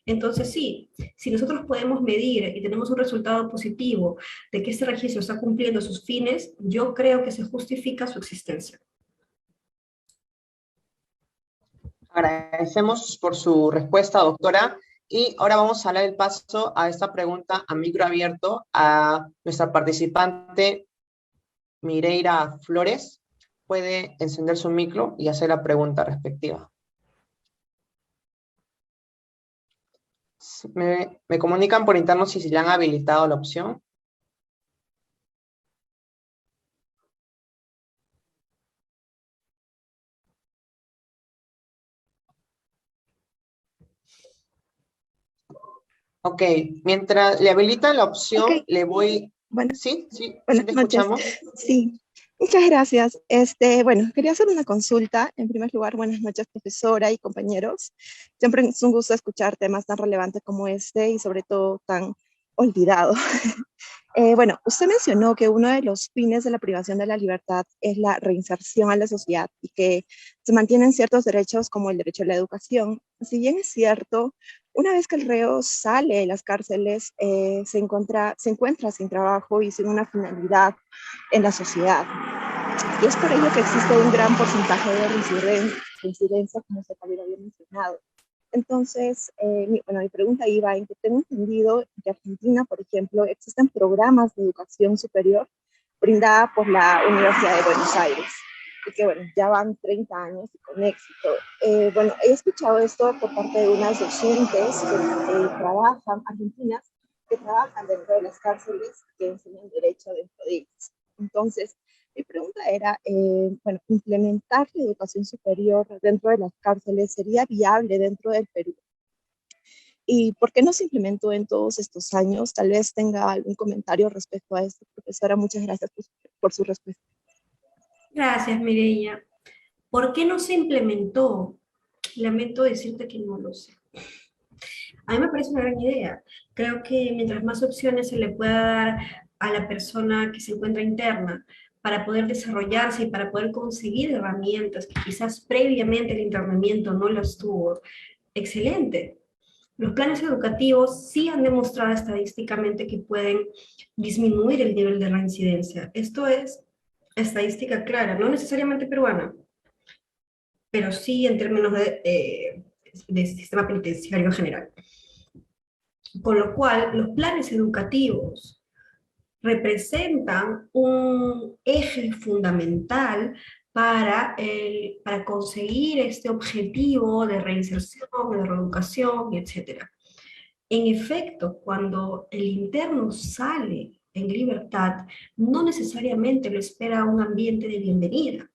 Entonces sí, si nosotros podemos medir y tenemos un resultado positivo de que este registro está cumpliendo sus fines, yo creo que se justifica su existencia. Agradecemos por su respuesta, doctora. Y ahora vamos a dar el paso a esta pregunta a micro abierto a nuestra participante Mireira Flores. Puede encender su micro y hacer la pregunta respectiva. Me comunican por interno si se le han habilitado la opción. Ok, mientras le habilitan la opción, Okay. le voy... Bueno, ¿Sí? ¿Sí? buenas ¿Sí te noches. escuchamos? Sí, muchas gracias. Bueno, quería hacer una consulta. En primer lugar, buenas noches, profesora y compañeros. Siempre es un gusto escuchar temas tan relevantes como este y sobre todo tan olvidado. Bueno, usted mencionó que uno de los fines de la privación de la libertad es la reinserción a la sociedad y que se mantienen ciertos derechos como el derecho a la educación. Si bien es cierto, una vez que el reo sale de las cárceles, se encuentra sin trabajo y sin una finalidad en la sociedad. Y es por ello que existe un gran porcentaje de reincidencia, como se había mencionado. Entonces, mi pregunta iba en que tengo entendido que en Argentina, por ejemplo, existen programas de educación superior brindada por la Universidad de Buenos Aires, y que ya van 30 años y con éxito. He escuchado esto por parte de unas docentes que trabajan, argentinas, que trabajan dentro de las cárceles que enseñan derecho dentro de ellas. Entonces, mi pregunta era, bueno, implementar la educación superior dentro de las cárceles sería viable dentro del Perú. ¿Y por qué no se implementó en todos estos años? Tal vez tenga algún comentario respecto a esto, profesora. Muchas gracias por su respuesta. Gracias, Mireia. ¿Por qué no se implementó? Lamento decirte que no lo sé. A mí me parece una gran idea. Creo que mientras más opciones se le pueda dar a la persona que se encuentra interna para poder desarrollarse y para poder conseguir herramientas que quizás previamente el internamiento no las tuvo, excelente. Los planes educativos sí han demostrado estadísticamente que pueden disminuir el nivel de reincidencia. Esto es estadística clara, no necesariamente peruana, pero sí en términos de sistema penitenciario en general. Con lo cual, los planes educativos representan un eje fundamental para conseguir este objetivo de reinserción, de reeducación, etc. En efecto, cuando el interno sale en libertad, no necesariamente lo espera un ambiente de bienvenida,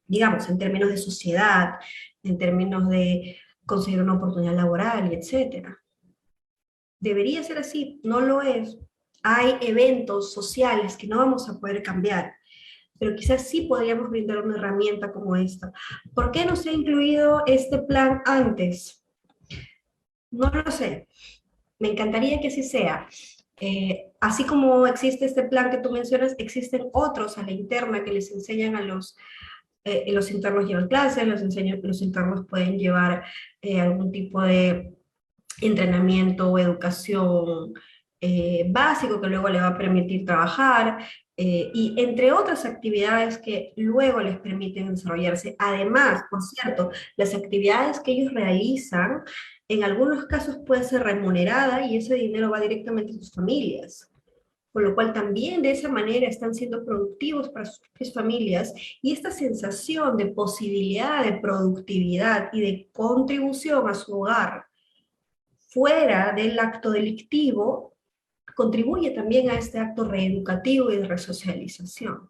digamos, en términos de sociedad, en términos de conseguir una oportunidad laboral, etc. Debería ser así, no lo es. Hay eventos sociales que no vamos a poder cambiar, pero quizás sí podríamos brindar una herramienta como esta. ¿Por qué no se ha incluido este plan antes? No lo sé. Me encantaría que así sea. Así como existe este plan que tú mencionas, existen otros a la interna que les enseñan a los internos llevan clases, los internos pueden llevar algún tipo de entrenamiento o educación básico que luego le va a permitir trabajar, y entre otras actividades que luego les permiten desarrollarse. Además, por cierto, las actividades que ellos realizan, en algunos casos puede ser remunerada y ese dinero va directamente a sus familias. Con lo cual también de esa manera están siendo productivos para sus propias familias, y esta sensación de posibilidad de productividad y de contribución a su hogar fuera del acto delictivo, contribuye también a este acto reeducativo y de resocialización.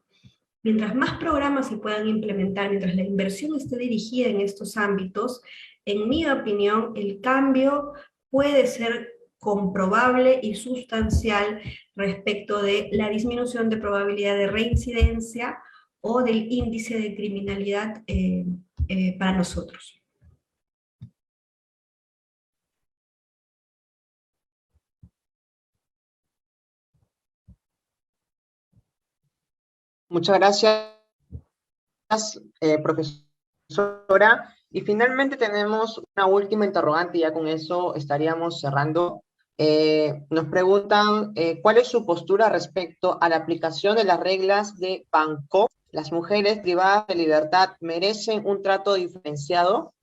Mientras más programas se puedan implementar, mientras la inversión esté dirigida en estos ámbitos, en mi opinión, el cambio puede ser comprobable y sustancial respecto de la disminución de probabilidad de reincidencia o del índice de criminalidad para nosotros. Muchas gracias, profesora. Y finalmente tenemos una última interrogante, y ya con eso estaríamos cerrando. Nos preguntan, ¿cuál es su postura respecto a la aplicación de las reglas de Banco? ¿Las mujeres privadas de libertad merecen un trato diferenciado?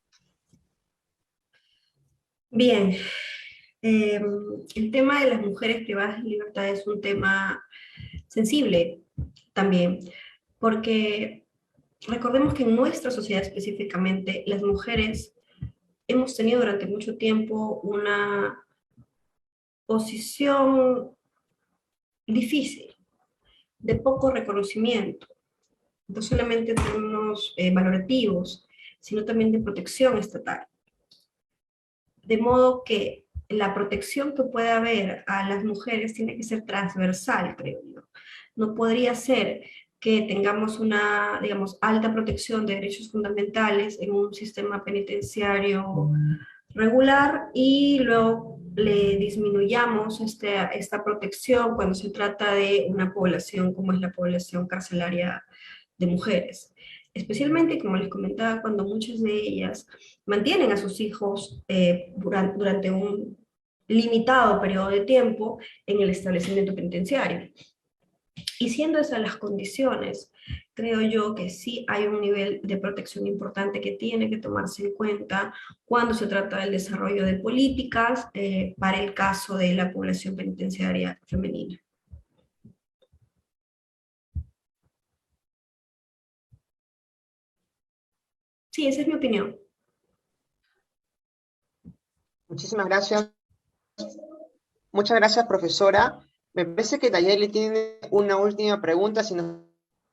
Bien, el tema de las mujeres privadas de libertad es un tema sensible también, porque recordemos que en nuestra sociedad específicamente, las mujeres hemos tenido durante mucho tiempo una posición difícil, de poco reconocimiento, no solamente en términos valorativos, sino también de protección estatal. De modo que la protección que puede haber a las mujeres tiene que ser transversal, creo yo. No podría ser que tengamos una, digamos, alta protección de derechos fundamentales en un sistema penitenciario regular y luego le disminuyamos esta protección cuando se trata de una población como es la población carcelaria de mujeres. Especialmente, como les comentaba, cuando muchas de ellas mantienen a sus hijos durante un limitado periodo de tiempo en el establecimiento penitenciario. Y siendo esas las condiciones, creo yo que sí hay un nivel de protección importante que tiene que tomarse en cuenta cuando se trata del desarrollo de políticas para el caso de la población penitenciaria femenina. Sí, esa es mi opinión. Muchísimas gracias, Muchas gracias, profesora. Me parece que Nayeli tiene una última pregunta, si nos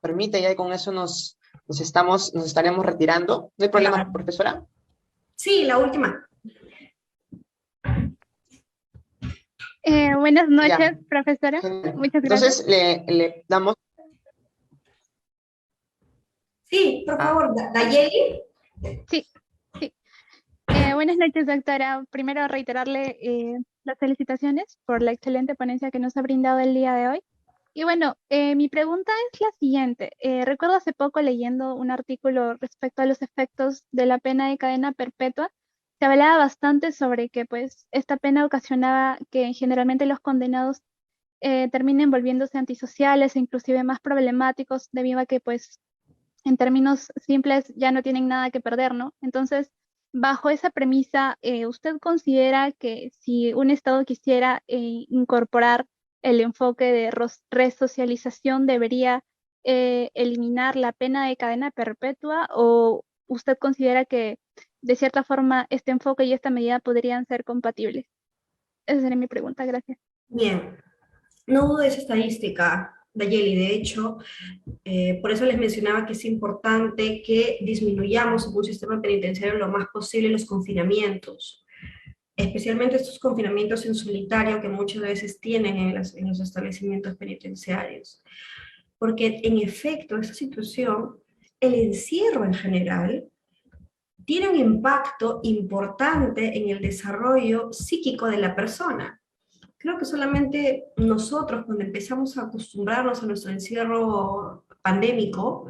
permite, ya con eso nos estaremos retirando. ¿No hay problema, Claro. profesora? Sí, la última. Buenas Ya, noches, profesora. genial. Muchas gracias. Entonces, le damos. Sí, por Ah, favor, Nayeli. Sí, sí. Buenas noches, doctora. Primero, reiterarle las felicitaciones por la excelente ponencia que nos ha brindado el día de hoy. Y bueno, mi pregunta es la siguiente. Recuerdo hace poco leyendo un artículo respecto a los efectos de la pena de cadena perpetua. Se hablaba bastante sobre que pues esta pena ocasionaba que generalmente los condenados terminen volviéndose antisociales e inclusive más problemáticos debido a que pues en términos simples ya no tienen nada que perder, ¿no? Entonces, bajo esa premisa, ¿usted considera que si un Estado quisiera incorporar el enfoque de resocialización, debería eliminar la pena de cadena perpetua o usted considera que de cierta forma este enfoque y esta medida podrían ser compatibles? Esa sería mi pregunta, gracias. Bien, no dudo de esa estadística, Nayeli. De hecho, por eso les mencionaba que es importante que disminuyamos en un sistema penitenciario lo más posible los confinamientos, especialmente estos confinamientos en solitario que muchas veces tienen en los establecimientos penitenciarios. Porque en efecto, esta situación, el encierro en general, tiene un impacto importante en el desarrollo psíquico de la persona. Creo que solamente nosotros, cuando empezamos a acostumbrarnos a nuestro encierro pandémico,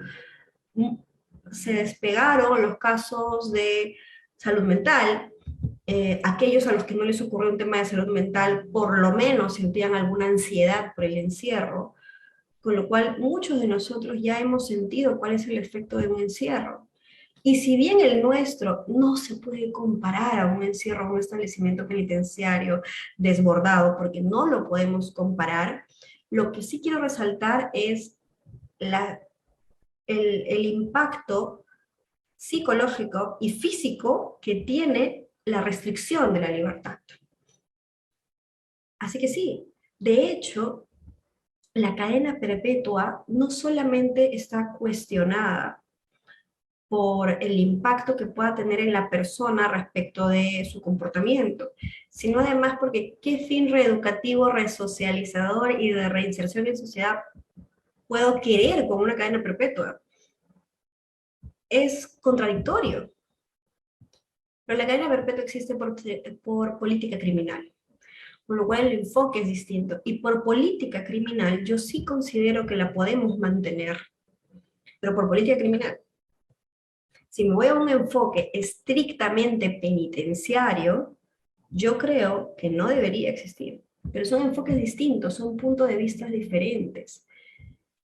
se despegaron los casos de salud mental. Aquellos a los que no les ocurrió un tema de salud mental, por lo menos sentían alguna ansiedad por el encierro, con lo cual muchos de nosotros ya hemos sentido cuál es el efecto de un encierro. Y si bien el nuestro no se puede comparar a un encierro, a un establecimiento penitenciario desbordado, porque no lo podemos comparar, lo que sí quiero resaltar es el impacto psicológico y físico que tiene la restricción de la libertad. Así que sí, de hecho, la cadena perpetua no solamente está cuestionada por el impacto que pueda tener en la persona respecto de su comportamiento, sino además porque qué fin reeducativo, resocializador y de reinserción en sociedad puedo querer con una cadena perpetua. Es contradictorio. Pero la cadena perpetua existe por política criminal, con lo cual el enfoque es distinto. Y por política criminal yo sí considero que la podemos mantener, pero por política criminal. Si me voy a un enfoque estrictamente penitenciario, yo creo que no debería existir. Pero son enfoques distintos, son puntos de vista diferentes.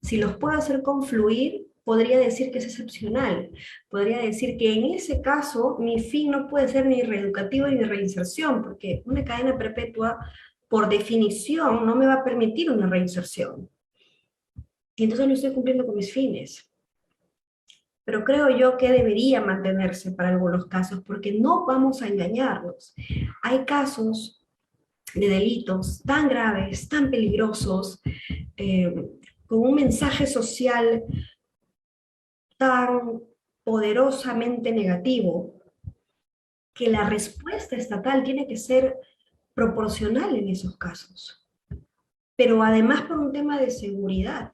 Si los puedo hacer confluir, podría decir que es excepcional. Podría decir que en ese caso mi fin no puede ser ni reeducativo ni reinserción, porque una cadena perpetua, por definición, no me va a permitir una reinserción. Y entonces no estoy cumpliendo con mis fines. Pero creo yo que debería mantenerse para algunos casos, porque no vamos a engañarnos. Hay casos de delitos tan graves, tan peligrosos, con un mensaje social tan poderosamente negativo, que la respuesta estatal tiene que ser proporcional en esos casos. Pero además por un tema de seguridad,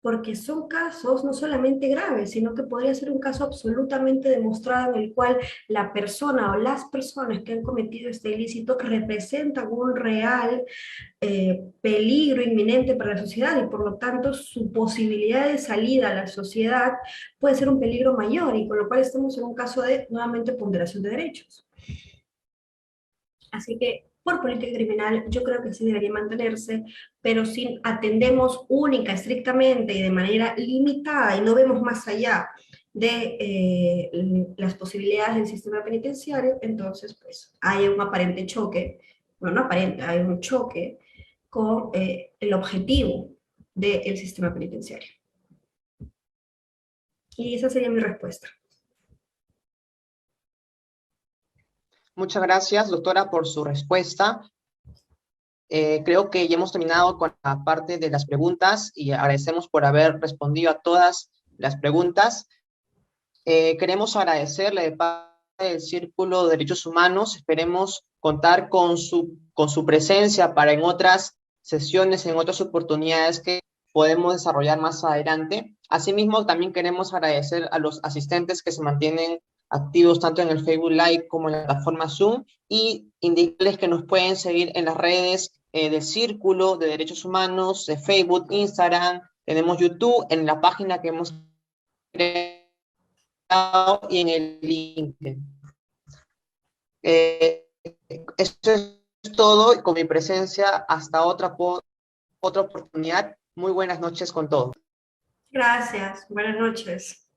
porque son casos no solamente graves, sino que podría ser un caso absolutamente demostrado en el cual la persona o las personas que han cometido este ilícito representan un real peligro inminente para la sociedad y por lo tanto su posibilidad de salida a la sociedad puede ser un peligro mayor y con lo cual estamos en un caso de nuevamente ponderación de derechos. Así que por política criminal yo creo que sí debería mantenerse, pero si atendemos única, estrictamente y de manera limitada y no vemos más allá de las posibilidades del sistema penitenciario, entonces pues hay un aparente choque, bueno, no aparente, hay un choque con el objetivo del sistema penitenciario. Y esa sería mi respuesta. muchas gracias, doctora, por su respuesta. Creo que ya hemos terminado con la parte de las preguntas y agradecemos por haber respondido a todas las preguntas. Queremos agradecerle de parte del Círculo de Derechos Humanos. Esperemos contar con su presencia para en otras sesiones, en otras oportunidades que podemos desarrollar más adelante. Asimismo, también queremos agradecer a los asistentes que se mantienen activos tanto en el Facebook Live como en la plataforma Zoom, y indicarles que nos pueden seguir en las redes del Círculo de Derechos Humanos, de Facebook, Instagram, tenemos YouTube, en la página que hemos creado y en el LinkedIn. Esto es todo, y con mi presencia hasta otra oportunidad. Muy buenas noches con todos. Gracias, buenas noches.